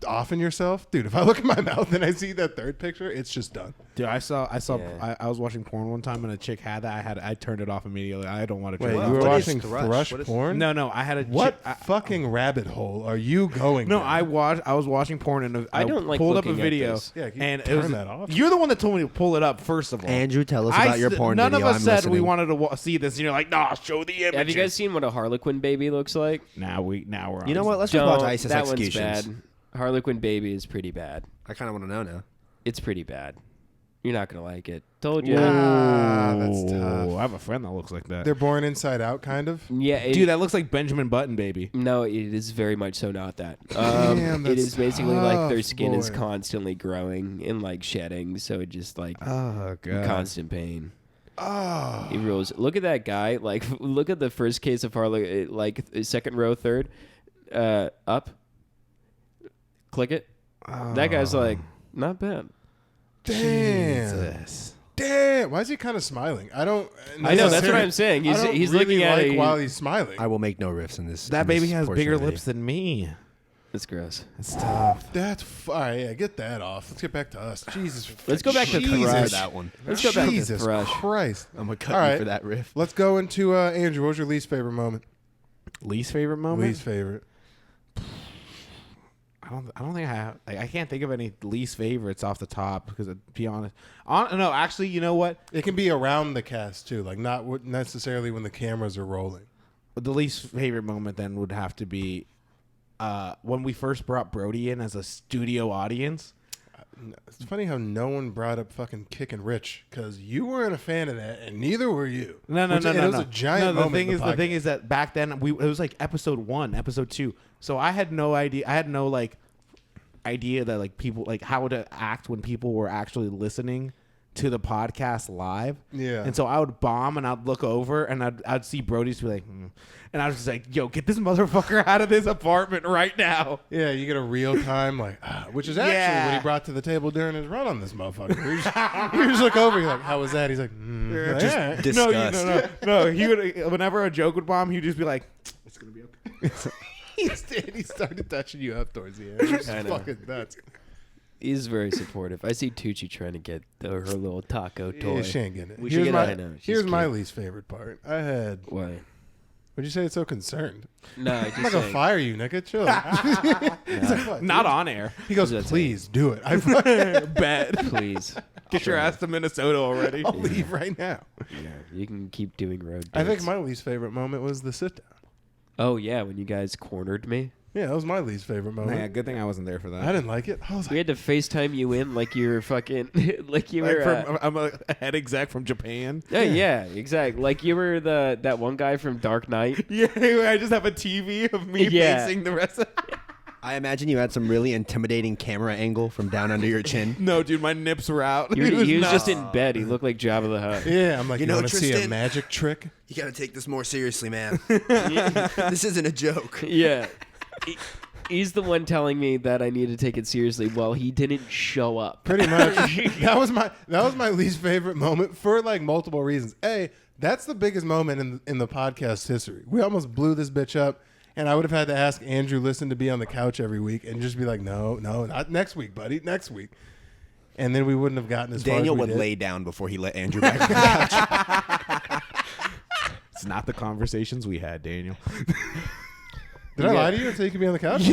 often yourself, dude. If I look at my mouth and I see that third picture, it's just done. Dude, I saw. Yeah. I was watching porn one time and a chick had that. I turned it off immediately. I don't want to. Wait, try you were What is watching thrush? thrush What is- porn? No, I had a. What chick- fucking rabbit hole are you going? No, down? I was watching porn and I don't like pulled up a looking at video. this. Yeah, can you and it turn was that off? You're the one that told me to pull it up. First of all, Andrew, tell us I about your s- porn None video. of us I'm said listening. we wanted to see this, and you're like, "Nah, show the image." Have you guys seen what a Harlequin baby looks like? Now we're. You know on what? Let's just watch ISIS that executions. one's bad. Harlequin baby is pretty bad. I kind of want to know now. It's pretty bad. You're not gonna like it. Told you. That's Ooh, tough. I have a friend that looks like that. They're born inside out, kind of. Yeah, Dude, that looks like Benjamin Button, baby. no, it is very much so not that. Damn, it that's is basically like their tough, skin is boy. constantly growing and like shedding, so it just like Oh god. constant pain. Oh, He rolls. Look at that guy. Like, look at the first case of Harley. Like, second row, third, up. Click it. That guy's like, not bad. damn. Jesus. Damn. Why is he kind of smiling? I don't. I know. That's what I'm saying. I don't He's really looking at like it. while he's smiling. I will make no riffs in this. That in baby this has portion bigger of the lips than me. That's gross. It's tough. That's all right. Yeah, get that off. Let's get back to us. Jesus. Let's go back to Jesus. Thrush. that one. Let's go back to Jesus Thrush. Christ. I'm gonna cut All you right. for that riff. Let's go into Andrew. What was your least favorite moment? Least favorite moment? Least favorite. I don't think I have. Like, I can't think of any least favorites off the top because, to be honest, no. Actually, you know what? It can be around the cast too, like not necessarily when the cameras are rolling. The least favorite moment then would have to be when we first brought Brody in as a studio audience. It's funny how no one brought up fucking Kickin' Rich because you weren't a fan of that, and neither were you. No. It was a giant No, moment. the thing is that back then it was like episode 1, episode 2. So I had no idea. I had no idea that like people like how to act when people were actually listening to the podcast live. Yeah. And so I would bomb and I'd look over and I'd see Brody's be like, and I was just like, yo, get this motherfucker out of this apartment right now. Yeah, you get a real time which is actually Yeah. what he brought to the table during his run on this motherfucker. You just look over, you're like, how was that? He's like, like, Just "Yeah." disgust. No. He would whenever a joke would bomb, he'd just be like, it's gonna be okay. He started touching you up towards the end. It was I know. fucking nuts. He's very supportive. I see Tucci trying to get her little taco toy. Yeah, she ain't getting it. We should get my, it. I know, she's here's my cute. least favorite part. I had. Why? Would you say it's so concerned? No, I I'm just not gonna saying. fire you, nigga. Chill. He's like, "What, Not dude?" on air. He goes, That's please do it. I fucking Bet. Please. Get your ass to Minnesota already. I'll leave right now. Yeah, you can keep doing road dates. I think my least favorite moment was the sit down. Oh yeah, when you guys cornered me, Yeah, that was my least favorite moment. Yeah, good thing I wasn't there for that. I didn't like it. I was we like, had to FaceTime you in like you were fucking like you were. I'm a head exec from Japan. Yeah, exactly. Like you were that one guy from Dark Knight. Yeah, I just have a TV of me Yeah. facing the rest of I imagine you had some really intimidating camera angle from down under your chin. No, dude, my nips were out. He was just in bed. He looked like Jabba the Hutt. yeah, I'm like, you know, want to see a Tristan? magic trick? You gotta take this more seriously, man. This isn't a joke. Yeah. He's the one telling me that I need to take it seriously while he didn't show up. Pretty much. that was my least favorite moment for like multiple reasons. A, that's the biggest moment in the podcast history. We almost blew this bitch up, and I would have had to ask Andrew Listen to be on the couch every week and just be like, no, not next week, buddy, next week. And then we wouldn't have gotten as Daniel far as would we did. lay down before he let Andrew back on the couch. It's not the conversations we had, Daniel. Did I lie to you and say you could be on the couch?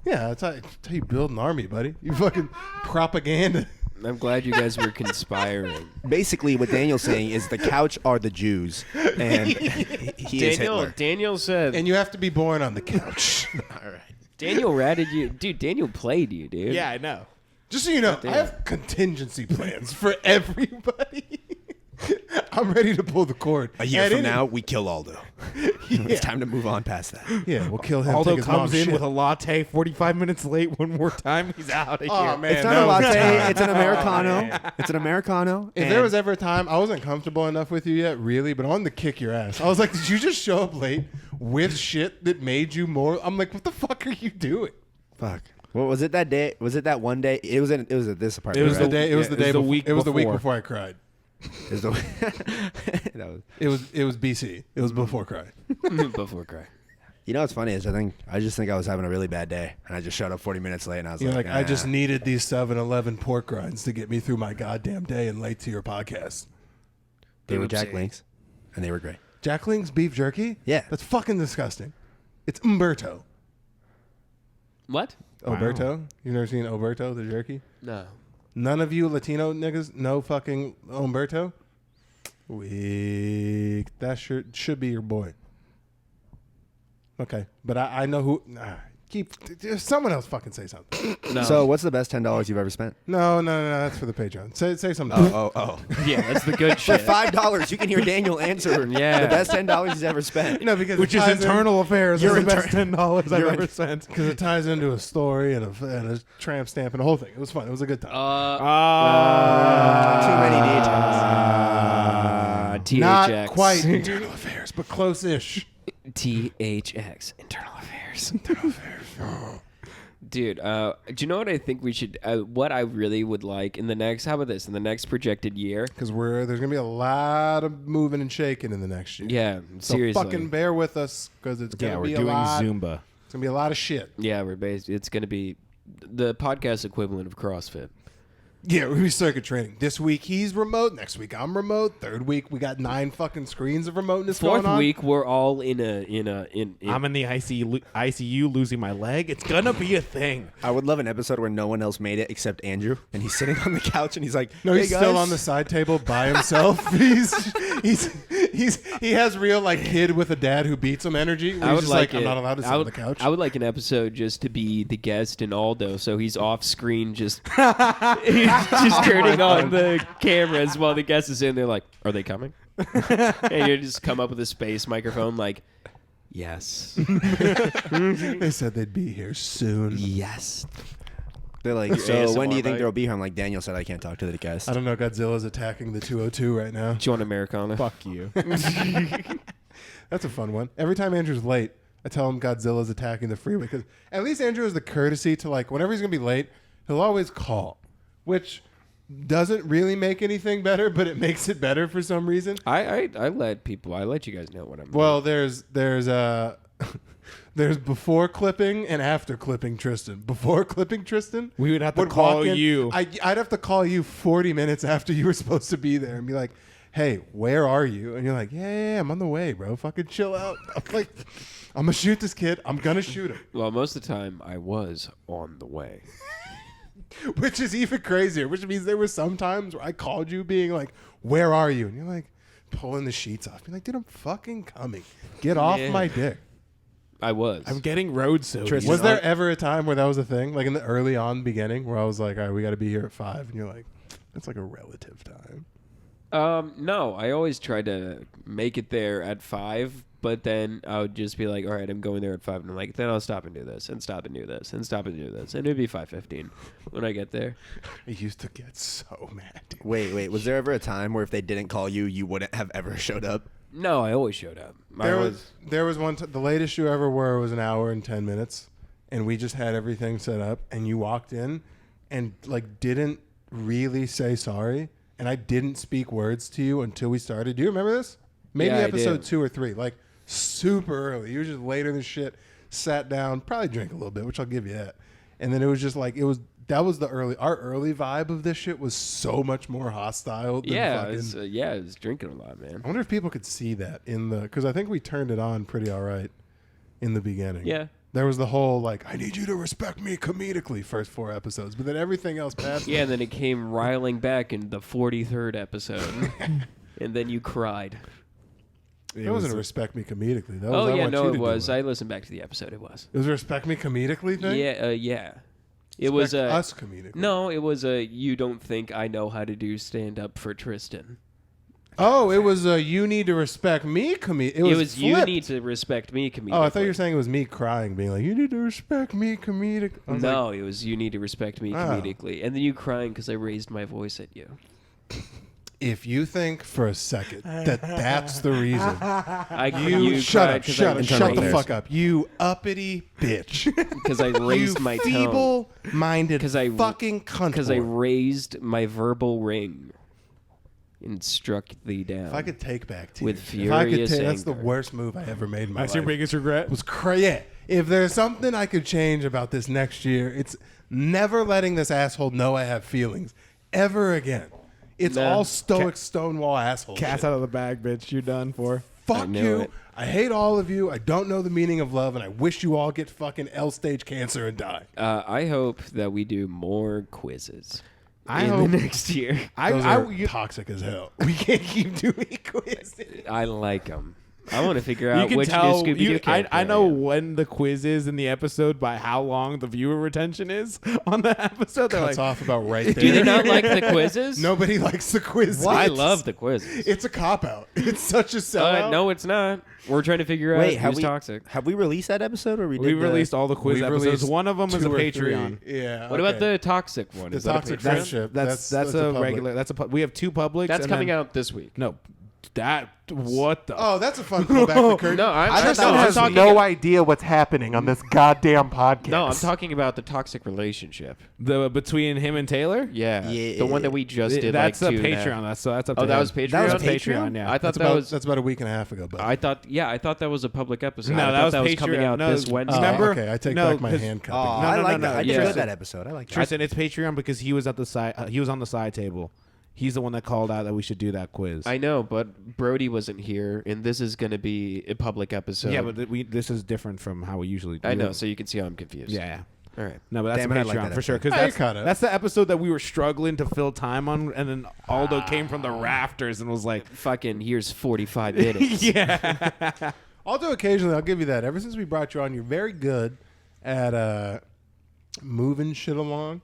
Yeah, that's how you build an army, buddy. You fucking propaganda. I'm glad you guys were conspiring. Basically, what Daniel's saying is the couch are the Jews, and he is Hitler. Daniel said. And you have to be born on the couch. All right. Daniel ratted you, dude. Daniel played you, dude. Yeah, I know. Just so you know, I have contingency plans for everybody. I'm ready to pull the cord. A year At from any- now, we kill Aldo. It's time to move on past that. Yeah, we'll kill him. Aldo take his comes mom's in shit. with a latte 45 minutes late one more time. He's out of Oh here. man, It's not that a was latte. time. It's an Americano. It's an Americano. If and there was ever a time I wasn't comfortable enough with you yet, really, but I wanted to kick your ass. I was like, did you just show up late with shit that made you more? I'm like, what the fuck are you doing? fuck. What was it that day? Was it that one day? It was at this apartment. It was The right? day. It was yeah, the day. the before, week It was the week before. before I cried. It was the that was. It was BC. It was before cry. Before cry. You know what's funny is I just think I was having a really bad day, and I just showed up 40 minutes late, and I was You're like, I "Nah." just needed these 7-Eleven pork rinds to get me through my goddamn day and late to your podcast. They were Jack Links, and they were great. Jack Link's beef jerky? Yeah. That's fucking disgusting. It's Umberto. What? Oberto? You've never seen Oberto, the jerky? No. None of you Latino niggas know fucking Umberto? Weak. That should be your boy. Okay. But I know who. Someone else fucking say something. No. So, what's the best $10 you've ever spent? No, that's for the Patreon. Say something. Oh. yeah, that's the good For shit. $5, you can hear Daniel answer Yeah. the best $10 he's ever spent. No, because Which is internal affairs. You're You're the best $10 I've ever spent. because it ties into a story and a tramp stamp and a whole thing. It was fun. It was a good time. Too many details. Not THX. quite internal affairs, but close-ish. THX. Internal affairs. Dude, do you know what I think we should? What I really would like in the next? How about this? In the next projected year? Because there's gonna be a lot of moving and shaking in the next year. Yeah, So seriously. fucking bear with us because it's gonna Yeah, be we're doing a lot. Zumba. It's gonna be a lot of shit. Yeah, it's going to be the podcast equivalent of CrossFit. Yeah, we're gonna be circuit training. This week he's remote. Next week I'm remote. Third week we got 9 fucking screens of remoteness Fourth going on. week we're all in. I'm in the ICU losing my leg. It's gonna be a thing. I would love an episode where no one else made it except Andrew, and he's sitting on the couch and he's like, No, hey he's guys. still on the side table by himself. he has real like kid with a dad who beats him energy. Where I he's would just like I'm it. not allowed to sit on the couch. I would like an episode just to be the guest and Aldo, so he's off screen just just turning on the cameras while the guest is in there. Like, are they coming? And you just come up with a space microphone, like, yes, They said they'd be here soon. Yes. They're like, so ASMR when do you think bite. they'll be here? I'm like, Daniel said I can't talk to the guest. I don't know. Godzilla's attacking the 202 right now. do you want Americana? Fuck you. That's a fun one. Every time Andrew's late, I tell him Godzilla's attacking the freeway because at least Andrew has the courtesy to like whenever he's gonna be late, he'll always call, which doesn't really make anything better, but it makes it better for some reason. I let you guys know what I'm. Well, there's there's before clipping and after clipping Tristan. Before clipping Tristan, We would have to walk call in- you. I'd have to call you 40 minutes after you were supposed to be there and be like, "Hey, where are you?" And you're like, "Yeah, I'm on the way, bro. Fucking chill out." I'm like, "I'm gonna shoot this kid. I'm gonna shoot him," Well, most of the time I was on the way. which is even crazier. Which means there were some times where I called you being like, "Where are you?" And you're like, pulling the sheets off. Being like, "Dude, I'm fucking coming. Get off Yeah. my dick." I was. I'm getting road soda. Tristan, Was there ever a time where that was a thing, like in the early on beginning, where I was like, "All right, we got to be here at 5," and you're like, "That's like a relative time." No, I always tried to make it there at 5, but then I would just be like, all right, I'm going there at 5, and I'm like, then I'll stop and do this, and stop and do this, and stop and do this, and it'd be 5:15 when I get there. I used to get so mad, dude. Wait. Was there ever a time where if they didn't call you, you wouldn't have ever showed up? No, I always showed up. There was one. The latest you ever were was an hour and 10 minutes, and we just had everything set up, and you walked in, and like didn't really say sorry, and I didn't speak words to you until we started. Do you remember this? Maybe Yeah, I episode do. 2 or 3, like super early. You were just later than shit. Sat down, probably drank a little bit, which I'll give you that. And then it was just like that was our early vibe of this shit was so much more hostile. Than Yeah, fucking, I was drinking a lot, man. I wonder if people could see that because I think we turned it on pretty all right in the beginning. Yeah. There was the whole like, I need you to respect me comedically first 4 episodes, but then everything else past. Yeah, and then it came riling back in the 43rd episode, and then you cried. That wasn't a respect me comedically. That was, Oh I yeah, want no, you it to do was. I listened back to the episode. It was. It was a respect me comedically thing. Yeah, yeah. It was Respect us comedically. No, it was a. You don't think I know how to do stand up for Tristan? Oh, it was a you need to respect me comedic. It was you flipped. need to respect me comedically. Oh, I thought you were saying it was me crying, being like, you need to respect me comedic. I was No, like, it was you need to respect me Oh. comedically, and then you crying because I raised my voice at you. if you think for a second that that's the reason, You shut up, cried 'cause shut I up, shut the affairs. fuck up, you uppity bitch. because I raised you my tone. feeble-minded 'Cause I- fucking cunt. Because I whore. raised my verbal ring and struck thee down. If I could take back tears, With if I could furious take, that's the anger. worst move I ever made in my That's life. your biggest regret? It was crazy. If there's something I could change about this next year, it's never letting this asshole know I have feelings ever again. It's Nah. all stoic Stonewall asshole. Cat's shit. out of the bag, bitch. You're done for. Fuck I knew you. it. I hate all of you. I don't know the meaning of love, and I wish you all get fucking L-stage cancer and die. I hope that we do more quizzes I in hope- the next year. Those are toxic as hell. We can't keep doing quizzes. I like them. I want to figure You out can which tell. new Scooby-Doo character I know am. when the quiz is in the episode by how long the viewer retention is on the episode. They're Cuts like, off about right there. Do they not like the quizzes? Nobody likes the quiz. I love the quizzes. It's a cop out. It's such a sellout. No, it's not. We're trying to figure out Wait, who's toxic. have we released that episode or we we did released all the quiz We episodes. released One of them is a 2 or 3. Patreon. Yeah. What about the toxic one? The Is that a toxic Patreon? friendship? That's a public. regular. We have 2 publics. That's and coming then- out this week. No, what the? Oh, that's a fun pull back the curtain. No, I'm Tristan no, I'm has talking no idea what's happening on this goddamn podcast. No, I'm talking about the toxic relationship. The between him and Taylor. Yeah, Yeah. the one that we just did. That's like a 2.5. Patreon. That's up to Oh, that him. was Patreon. That was Patreon. Patreon? Yeah, I thought That's that about, was. that's about a week and a half ago. But I thought that was a public episode. No, I that thought was that was Patreon. coming out No, this Wednesday. remember- okay, I take No, back my 'cause- hand cupping. Oh, No, I no, like no, that. no. I Yeah. enjoyed that episode. I like that. Tristan, it's Patreon because he was at the side. He was on the side table. He's the one that called out that we should do that quiz. I know, but Brody wasn't here, and this is going to be a public episode. yeah, but this is different from how we usually do. I know, it. so you can see how I'm confused. Yeah. All right. No, but that's Damn a it, I Patreon like that for sure. episode. Because Hey, that's, cut it. that's the episode that we were struggling to fill time on, and then Aldo came from the rafters and was like, Fucking here's 45 minutes. "Yeah." Although occasionally, I'll give you that. Ever since we brought you on, you're very good at moving shit along.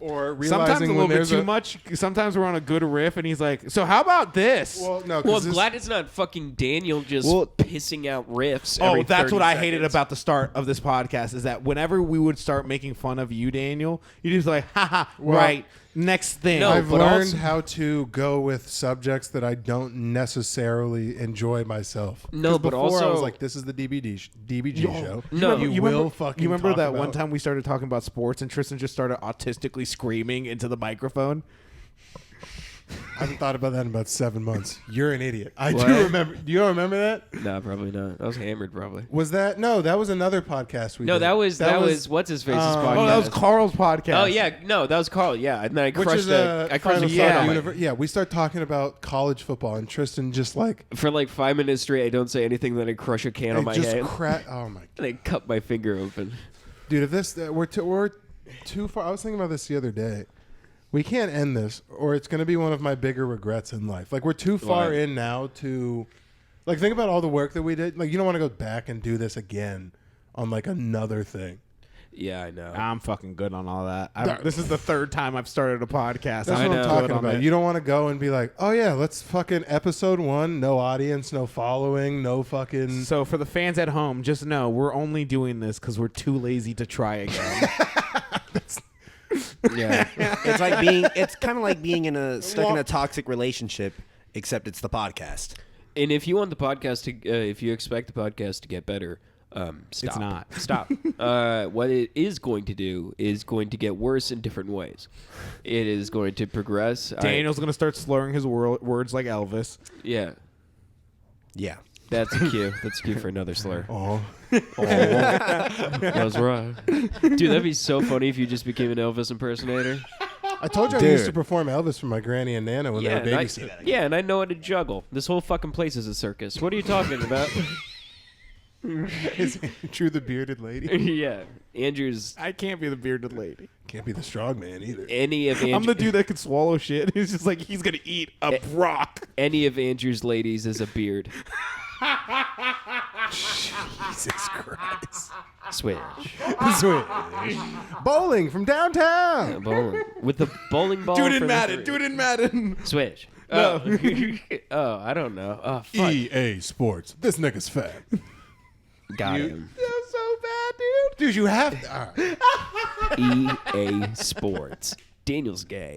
Or realizing Sometimes a when little bit there's too much. Sometimes we're on a good riff, and he's like, "So how about this?" Well, no, 'cause Well, I'm this- glad it's not fucking Daniel just Well- pissing out riffs. Oh, every that's 30 what I hated seconds. about the start of this podcast is that whenever we would start making fun of you, Daniel, you just like, haha, right, next thing. No, I've but learned also- how to go with subjects that I don't necessarily enjoy myself. No, 'Cause but before I was also- like, "This is the DBG show." No. you will fucking. You remember talk that one about- time we started talking about sports and Tristan just started autistically screaming into the microphone? I haven't thought about that in about 7 months. You're an idiot. I What? do remember. Do you remember that? No, probably not. I was hammered, probably. Was that no? That was another podcast we No, did. that was what's his face's podcast. Oh, that was Carl's podcast. Oh yeah, no, that was Carl. Yeah, and then I which crushed is the I crushed Final the yeah. Thought yeah. Universe. Yeah, we start talking about college football, and Tristan just like For like 5 minutes straight, I don't say anything. Then I crush a can on my just hand, Oh my and I cut my finger open. dude! If this we're too far. I was thinking about this the other day. We can't end this, or it's going to be one of my bigger regrets in life. Like we're too far What? in now to, like, think about all the work that we did. Like you don't want to go back and do this again on like another thing. Yeah, I know. I'm fucking good on all that. This is the third time I've started a podcast. That's I what I'm know. talking Good on about. it. You don't want to go and be like, oh yeah, let's fucking episode 1, no audience, no following, no fucking. So for the fans at home, just know we're only doing this because we're too lazy to try again. yeah, It's like it's kind of like being stuck in a toxic relationship, except it's the podcast. and if you want the podcast to, if you expect the podcast to get better, stop. not. Stop. What it is going to do is going to get worse in different ways. It is going to progress. Daniel's gonna start slurring his words like Elvis. Yeah, Yeah. that's a cue. That's a cue for another slur. Oh, That was right. Dude, that'd be so funny if you just became an Elvis impersonator. I told you I used to perform Elvis for my granny and Nana when Yeah, they and were I, babysitting. yeah, and I know how to juggle. This whole fucking place is a circus. What are you talking about? Is Andrew the bearded lady? Yeah, Andrew's I can't be the bearded lady. Can't be the strong man either. any of I'm Andrew, the dude that could swallow shit. He's just like he's gonna eat a rock. any of Andrew's ladies is a beard. Jesus Christ. Switch. Sweet. Bowling from downtown. Bowling. With the bowling ball. Dude for in the Madden. three. Dude in Madden. Switch. No. Oh, I don't know. Oh, fuck. EA Sports. This nigga's fat. Got him. That's so bad, dude. Dude, you have to. All right. EA Sports. Daniel's gay.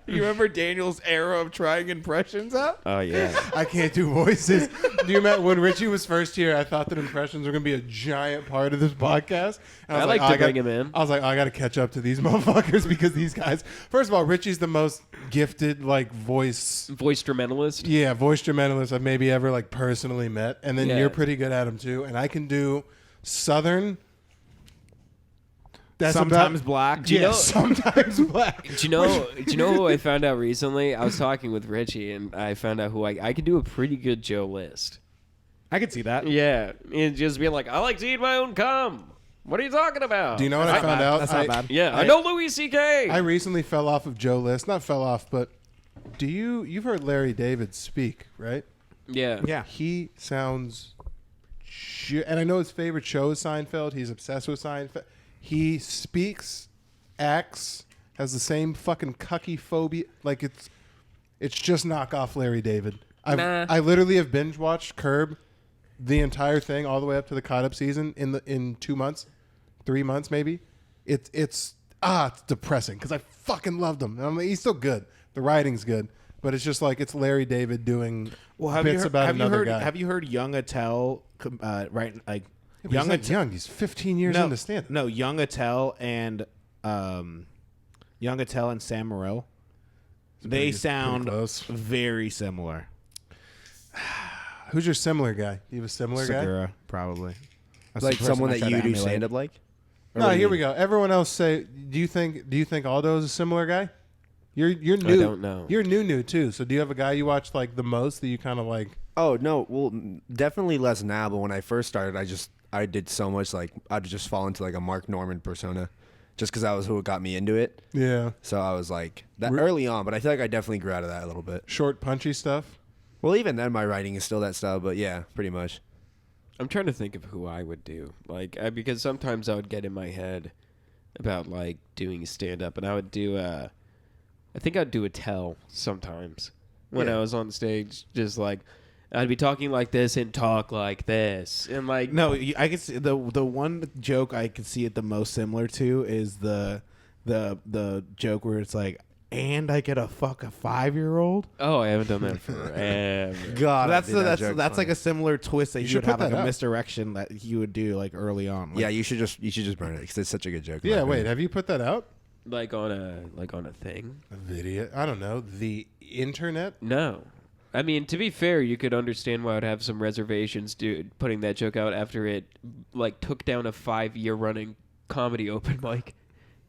You remember Daniel's era of trying impressions up? Oh, yeah. I can't do voices. Do you remember when Richie was first here? I thought that impressions were going to be a giant part of this podcast. And I was like to I bring him in. I was like, I got to catch up to these motherfuckers because these guys. First of all, Richie's the most gifted like voice. Voice instrumentalist. Yeah, voice instrumentalist I've maybe ever like personally met, and then Yeah. you're pretty good at them too. And I can do Southern. That's Sometimes about, black. Do you know? sometimes black. Do you know? Do you know who I found out recently? I was talking with Richie, and I found out who I could do a pretty good Joe List. I could see that. Yeah, and just be like, I like to eat my own cum. What are you talking about? Do you know what I That's not found bad. out? That's not bad. Yeah, I know Louis C.K. I recently fell off of Joe List. Not fell off, but you've heard Larry David speak, right? Yeah. Yeah. He sounds, and I know his favorite show is Seinfeld. He's obsessed with Seinfeld. He speaks, acts, has the same fucking cucky phobia. Like it's just knock off Larry David. Nah. I literally have binge watched Curb, the entire thing, all the way up to the caught up season in 2 months, 3 months maybe. It's depressing because I fucking loved him. I mean, he's still good. The writing's good, but it's just like it's Larry David doing bits about another guy. Have you heard Young Attell? Right, like Yeah, but he's not young. He's 15 years into stand-up. No, Young Attell and Sam Morril. They sound close. very similar. Who's your similar guy? Do you have a similar guy? Segura, probably. That's Like the person someone I that try to you do emulate. stand up like? Or No, what do you here mean? we go. Everyone else say. Do you think Aldo is a similar guy? You're new. I don't know. You're new too. So do you have a guy you watch like the most that you kind of like? Oh no, well definitely less now. But when I first started, I did so much like I'd just fall into like a Mark Norman persona, just because that was who got me into it. Yeah. So I was like that early on, but I feel like I definitely grew out of that a little bit. Short, punchy stuff. Well, even then, my writing is still that style, but yeah, pretty much. I'm trying to think of who I would do. Because sometimes I would get in my head about like doing stand up, and I would do I think I'd do a tell sometimes when Yeah. I was on stage, just like I'd be talking like this and talk like this, and like No, I can see the one joke I can see it the most similar to is the joke where it's like, and I get a fuck a 5-year-old. oh, I haven't done that forever. God, That's like a similar twist that You you should would have put like that a up. misdirection that he would do like early on. Like, yeah. You should just burn it because it's such a good joke. in my Yeah. Wait. opinion. Have you put that out? like on a thing. A video? I don't know. The internet. No. I mean, to be fair, you could understand why I'd have some reservations, dude, putting that joke out after it, like, took down a 5-year running comedy open mic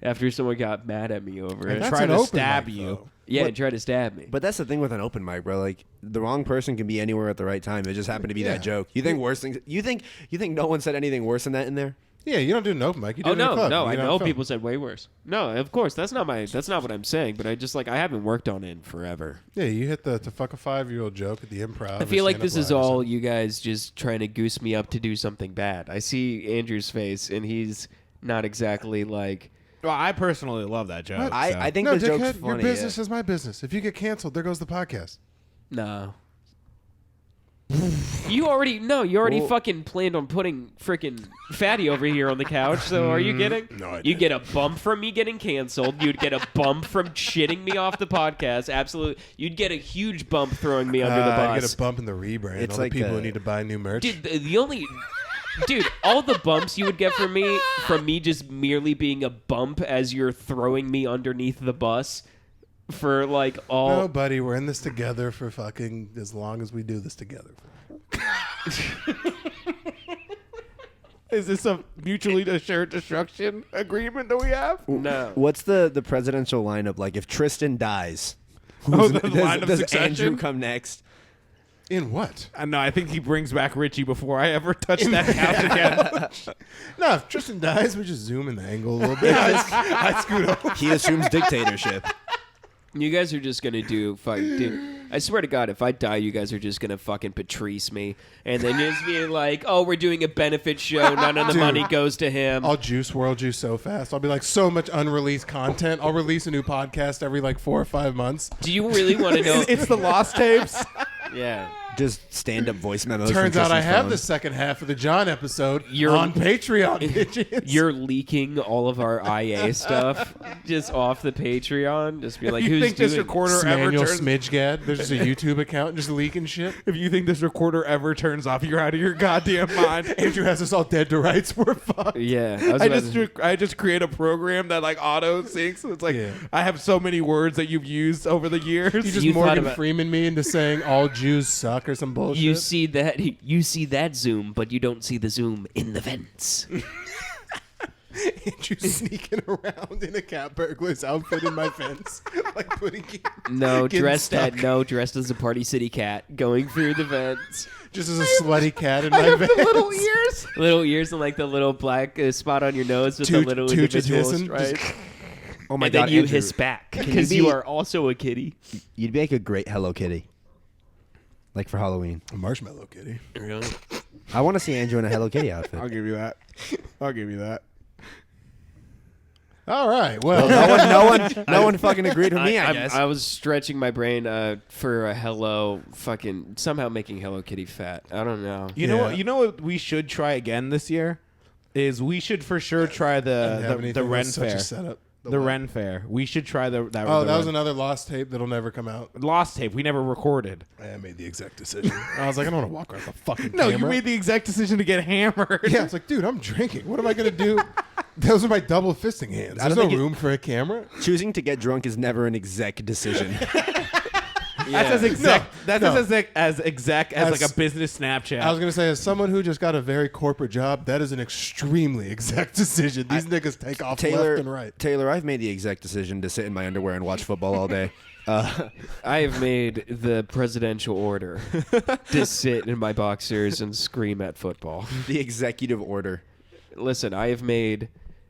after someone got mad at me over it. That's tried an to open stab mic, you. though. Yeah, and tried to stab me. But that's the thing with an open mic, bro. Like the wrong person can be anywhere at the right time. It just happened to be Yeah. that joke. You think worse things? You think no one said anything worse than that in there? Yeah. You don't do an open mic. You do Oh, it in a no, club. no, You I get on know film. people said way worse. No, of course, that's not what I'm saying, but I haven't worked on it in forever. Yeah. You hit the to fuck a 5-year-old joke at the Improv. I or feel like stand-up this is live or all something. you guys just trying to goose me up to do something bad. I see Andrew's face, and he's not exactly like... Well, I personally love that joke. I think No, the joke's dickhead. funny. Your business yeah. is my business. If you get canceled, there goes the podcast. No. You already Well- fucking planned on putting freaking Fatty over here on the couch. So are you kidding? No, I You get a bump from me getting canceled. You'd get a bump from shitting me off the podcast. Absolutely. You'd get a huge bump throwing me under the I bus. get a bump in the rebrand. It's all like the people who a- need to buy new merch. Dude, all the bumps you would get from me just merely being a bump as you're throwing me underneath the bus for like all. No, buddy, we're in this together for fucking as long as we do this together. Is this a mutually assured destruction agreement that we have? No. What's the presidential lineup like? If Tristan dies, The does, line of does succession? Andrew come next? In what? No, I think he brings back Richie before I ever touch that couch again. No, if Tristan dies, we just zoom in the angle a little bit. I scoot over. He assumes dictatorship. You guys are just gonna do dude. I swear to God, if I die, you guys are just gonna fucking Patrice me, and then just be like, "Oh, we're doing a benefit show. None of the Dude. money goes to him." I'll juice world juice so fast. I'll be like so much unreleased content. I'll release a new podcast every like 4 or 5 months. Do you really want to know? It's the lost tapes. Yeah. Just stand up voice memos. Turns from out I Tristan's have phone. the second half of the John episode You're- on Patreon. Bitches. You're leaking all of our IA stuff just off the Patreon. Just be like, you who's think this doing? recorder ever Manuel turns? Smidgegad. There's just a YouTube account just leaking shit. If you think this recorder ever turns off, you're out of your goddamn mind. Andrew has us all dead to rights. We're fucked. Yeah, I just create a program that like auto syncs. It's like Yeah. I have so many words that you've used over the years. You just You thought Morgan about- Freeman me into saying all Jews suck or some bullshit. you see that zoom, but you don't see the zoom in the vents. Andrew sneaking around in a cat burglar's outfit in my fence, like putting No, getting dressed stuck. dressed as a Party City cat going through the vents. just as a slutty cat in my vents. ears. Little ears and like the little black spot on your nose with Tooch- the little Tooch is individual hissing, stripes. Oh my And god, then you Andrew, hiss back you because you be- are also a kitty. You'd make a great Hello Kitty. like for Halloween. A Marshmallow Kitty. Really? I want to see Andrew in a Hello Kitty outfit. I'll give you that. I'll give you that. All right. Well, No one fucking agreed with me. I guess. I was stretching my brain for a Hello fucking somehow making Hello Kitty fat. I don't know. You know what? You know what we should try again this year is we should for sure try the Ren Fair. The Ren Fair. We should try that. Oh, that was another lost tape that'll never come out. lost tape. We never recorded. I made the exact decision. I was like, I don't want to walk around the fucking No, camera. you made the exact decision to get hammered. Yeah, it's like, dude, I'm drinking. What am I gonna do? Those are my double fisting hands. I There's don't no think room for a camera. Choosing to get drunk is never an exec decision. That's as exact. No, That's no. as exact as like As- a business Snapchat. I was gonna say, as someone who just got a very corporate job, that is an extremely exact decision. These niggas take off Taylor, left and right. Taylor, I've made the exec decision to sit in my underwear and watch football all day. I have made the presidential order to sit in my boxers and scream at football. The executive order. Listen, I have made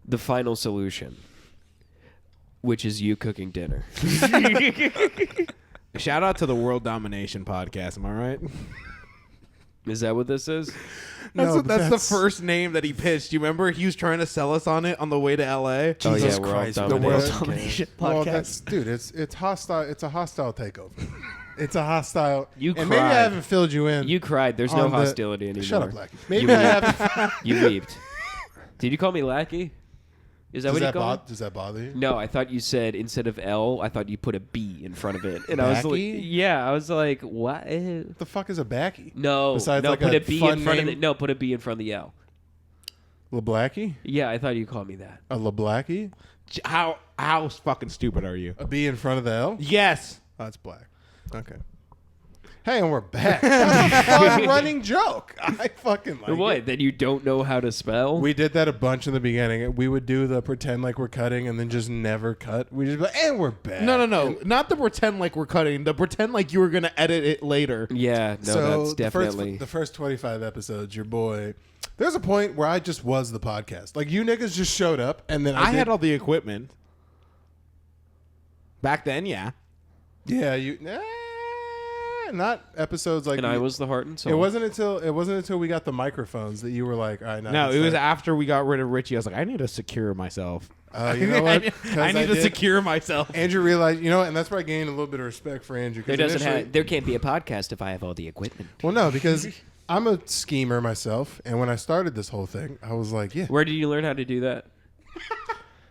the final solution, which is you cooking dinner. Shout out to the World Domination podcast. Am I right? Is that what this is? No, That's the first name that he pitched. You remember he was trying to sell us on it on the way to LA. Oh yeah, Jesus we're Christ, all the dominated. World Domination Well, podcast. that's, dude, it's hostile. It's a hostile takeover. It's a hostile. You and maybe I cried. haven't filled you in. You cried. There's no on the- hostility anymore. Shut up, Blackie. Maybe You I haven't. You weeped. Did you call me lackey? Is that Does what you that, called me? does that bother you? No, I thought you said instead of L, I thought you put a B in front of it. And I was like, Backy? yeah, I was like, what? What the fuck is a backy? No, Besides no, like put a a B fun in front of name? the no, put a B in front of the L. LeBlackie? Yeah, I thought you called me that. A LeBlackie? How fucking stupid are you? A B in front of the L? Yes. Oh, it's black. Okay. Hey, and we're back. That's a fun running joke. I fucking like What? it. That you don't know how to spell? We did that a bunch in the beginning. We would do the pretend like we're cutting and then just never cut. We just be like, and we're back. No. Not the pretend like we're cutting. The pretend like you were gonna edit it later. yeah, no, So that's definitely. the first 25 episodes, your boy. There's a point where I just was the podcast. Like you niggas just showed up and then I had all the equipment. Back then, yeah. Yeah, not episodes like and I was the heart and soul. It wasn't until we got the microphones that you were like, all right, now No, let's it was start. after we got rid of Richie. I was like, I need to secure myself. You know what? I need to did. secure myself. Andrew realized, and that's where I gained a little bit of respect for Andrew. 'cause initially- there can't be a podcast if I have all the equipment. Well, no, because I'm a schemer myself, and when I started this whole thing, I was like, yeah, Where did you learn how to do that?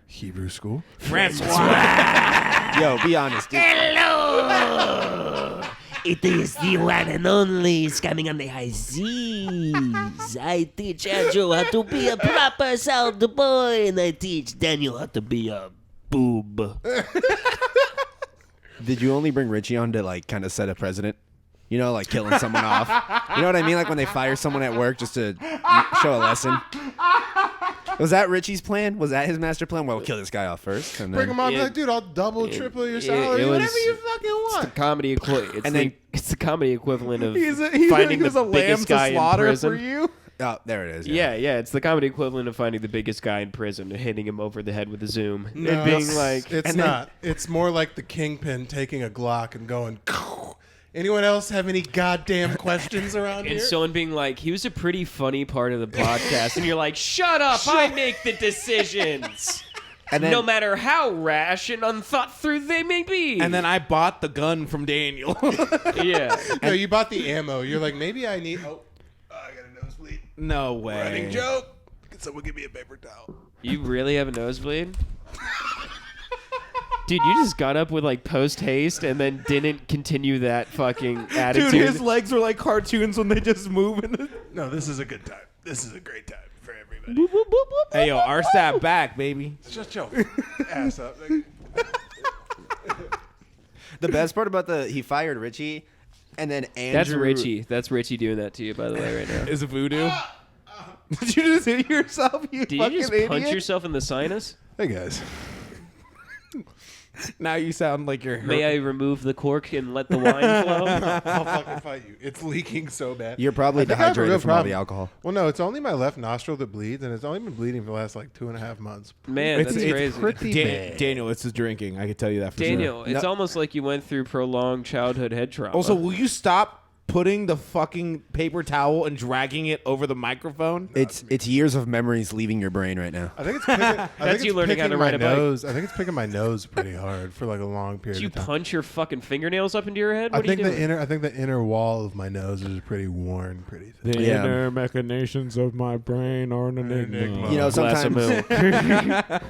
Hebrew school. Francois. Yo, be honest. Dude. Hello! It is the one and only scamming on the high seas. I teach Andrew how to be a proper sound boy, and I teach Daniel how to be a boob. Did you only bring Richie on to like kind of set a precedent? You know, like killing someone off. You know what I mean? Like when they fire someone at work just to show a lesson. Was that Richie's plan? Was that his master plan? Well, we'll kill this guy off first. And then, Bring him on, be It- like, dude, I'll double, triple your it salary, was- whatever you fucking It's the want. comedy equivalent. And then- It's the comedy equivalent of He's finding a the lamb biggest to guy in slaughter prison. for you. Oh, there it is. Yeah, it's the comedy equivalent of finding the biggest guy in prison and hitting him over the head with a zoom No, and being it's- like, it's and then- not. It's more like the kingpin taking a Glock and going. Anyone else have any goddamn questions around and here? someone being like, he was a pretty funny part of the podcast, and you're like, shut up, I make the decisions. And then, No matter how rash and unthought through they may be. And then I bought the gun from Daniel. yeah. No, you bought the ammo. You're like, maybe I need. Oh, I got a nosebleed. No way. Running joke. Can someone give me a paper towel? You really have a nosebleed? Dude, you just got up with like post haste and then didn't continue that fucking attitude. Dude, his legs were like cartoons when they just move. No, this is a good time. This is a great time for everybody. Hey, yo, our stat back, baby. Shut your ass up. Nigga. the best part about he fired Richie, and then Andrew. That's Richie. That's Richie doing that to you, by the way, right now. Is it voodoo? Did you just hit yourself, you Did fucking you just idiot? punch yourself in the sinus? Hey guys. Now you sound like you're May I remove the cork and let the wine flow? I'll fucking fight you. It's leaking so bad. You're probably I think I have a real dehydrated from all the problem. alcohol. Well, no, it's only my left nostril that bleeds, and it's only been bleeding for the last like 2.5 months. Man, that's crazy. pretty bad. Daniel, it's his drinking. I can tell you that for Daniel, sure. it's almost like you went through prolonged childhood head trauma. Also, will you stop putting the fucking paper towel and dragging it over the microphone. It's years of memories leaving your brain right now. I think it's picking, I think That's you it's learning how picking to my ride a bike. nose. I think it's picking my nose pretty hard for like a long period Did you of time. punch your fucking fingernails up into your head? I What are think you doing? I think the inner wall of my nose is pretty worn, pretty thin. The Yeah. inner machinations of my brain are an enigma. You know, Glass of sometimes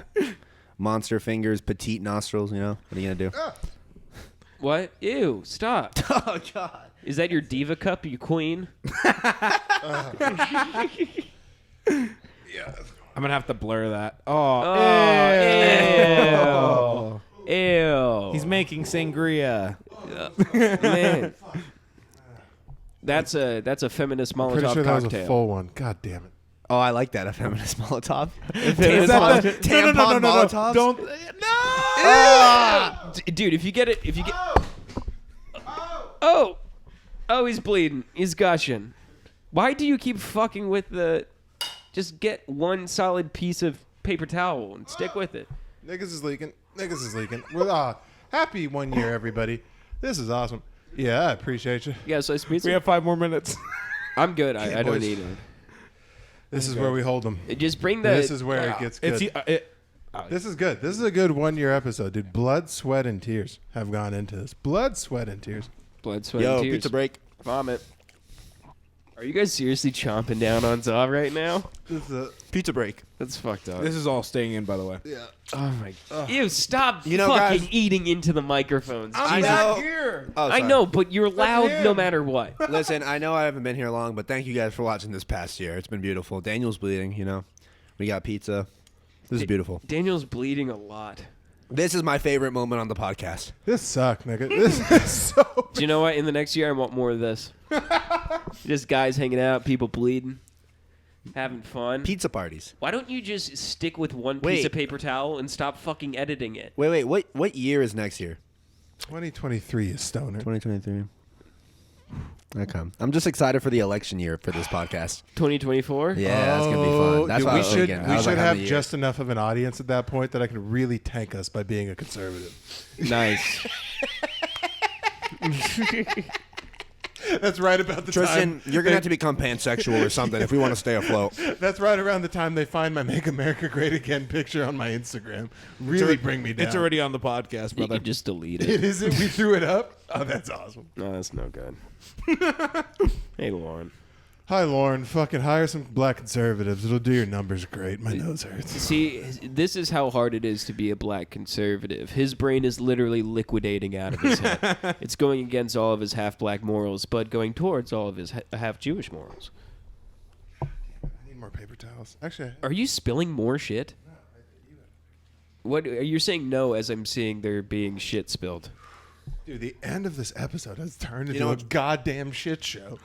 monster fingers, petite nostrils. You know, what are you gonna do? What? Ew! Stop. Oh God. Is that your diva cup, you queen? Yeah. I'm gonna have to blur that. Oh, Ew. Ew. he's making sangria. Man. That's a feminist Molotov Pretty sure that was cocktail. a full one. God damn it. Oh, I like that. A feminist Molotov. Feminist Molotov. Tampon Molotovs? Don't. Dude, if you get Oh, he's bleeding. He's gushing. Why do you keep fucking with the? Just get one solid piece of paper towel and stick with it. Niggas is leaking. Niggas is leaking. We're happy 1 year, everybody. This is awesome. Yeah, I appreciate you. You got a slice of pizza? We have 5 more minutes. I'm good. I don't boys. need it. This is where we hold them. Just bring the. This is where it gets good. It's This is good. This is a good 1 year episode, dude. Blood, sweat, and tears have gone into this. Blood, sweat, and tears. blood, sweat, Yo, and tears. pizza break. Vomit. Are you guys seriously chomping down on Zaw right now? This is a Pizza break. That's fucked up. This is all staying in, by the way. Oh my. Ew! Stop You know, fucking guys- eating into the microphones. I Jesus. know. here. Oh, I sorry. know, but you're loud no matter what. Listen, I know I haven't been here long, but thank you guys for watching this past year. It's been beautiful. Daniel's bleeding, you know. We got pizza. This is beautiful. Daniel's bleeding a lot. This is my favorite moment on the podcast. This sucked, nigga. This is so. Do you know what? In the next year, I want more of this. Just guys hanging out, people bleeding, having fun. Pizza parties. Why don't you just stick with one piece Wait. of paper towel and stop fucking editing it? Wait. What year is next year? 2023 is stoner. 2023. Okay. I'm just excited for the election year for this podcast. 2024? Yeah, that's gonna be fun. That's dude, why I we was should thinking. I we was should like, have how many just enough of an audience at that point that I can really tank us by being a conservative. Nice. That's right about the Tristan, time. you're gonna have to become pansexual or something if we want to stay afloat. That's right around the time they find my "Make America Great Again" picture on my Instagram. Really bring me down. It's already on the podcast, You brother. can just delete It it. isn't. We threw it up. Oh, that's awesome. No, that's no good. Hey, Lauren. Hi, Lauren. Fucking hire some black conservatives. It'll do your numbers great. My nose hurts. See, this is how hard it is to be a black conservative. His brain is literally liquidating out of his head. It's going against all of his half-black morals, but going towards all of his half-Jewish morals. I need more paper towels. Actually, Are you spilling more shit? What you're saying? No, as I'm seeing there being shit spilled. dude, the end of this episode has turned into know a what- goddamn shit show.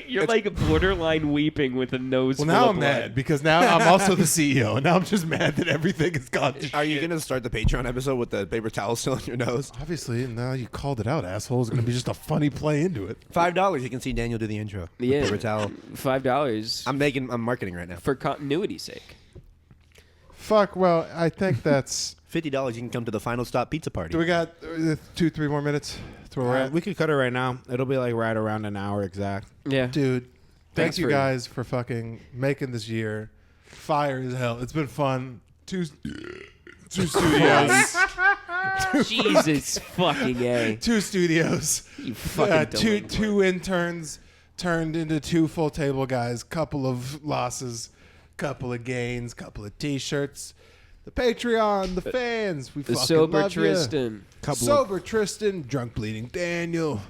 You're like borderline weeping with a nose. Well, full now of I'm blood. mad because now I'm also the CEO, and now I'm just mad that everything has gone to Are you gonna start the Patreon episode with the paper towel still in your nose? Obviously, now you called it out, asshole. It's going to be just a funny play into it. $5. You can see Daniel do the intro. The Yeah, paper towel. $5 I'm marketing right now. for continuity's sake. Fuck, well, I think that's... $50. You can come to the Final Stop Pizza Party. Do we got 2-3 more minutes? That's where we're at. We could cut it right now. It'll be like right around an hour exact. Yeah, Dude, thank Thanks you for- guys for fucking making this year fire as hell. It's been fun. Two studios. Jesus fucking a. 2 studios. You fucking delinquent. two interns turned into 2 full table guys. Couple of losses, couple of gains, couple of t-shirts. The Patreon, the fans. We The fucking sober love ya. Tristan. Sober Tristan, drunk bleeding Daniel.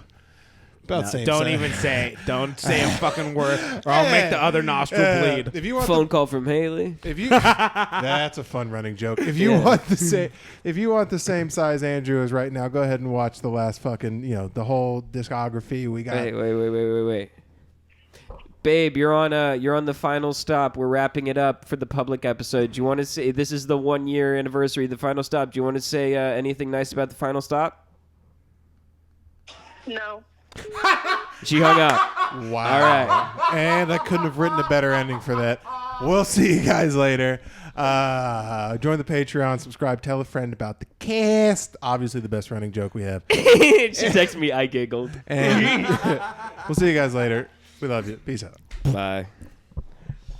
About same Don't size. even say. Don't say a fucking word, or I'll make the other nostril bleed. If you want Phone call from Haley. If you, that's a fun running joke. If you want the same size Andrew is right now, go ahead and watch the last fucking the whole discography we got. Wait. Babe, you're on the final stop. We're wrapping it up for the public episode. Do you want to say this is the 1 year anniversary of the final stop? Do you want to say anything nice about the final stop? No. She hung up. Wow. All right. And I couldn't have written a better ending for that. We'll see you guys later. Join the Patreon, subscribe, tell a friend about the cast. Obviously, the best running joke we have. She texted me, I giggled. And we'll see you guys later. We love you. Peace out. Bye.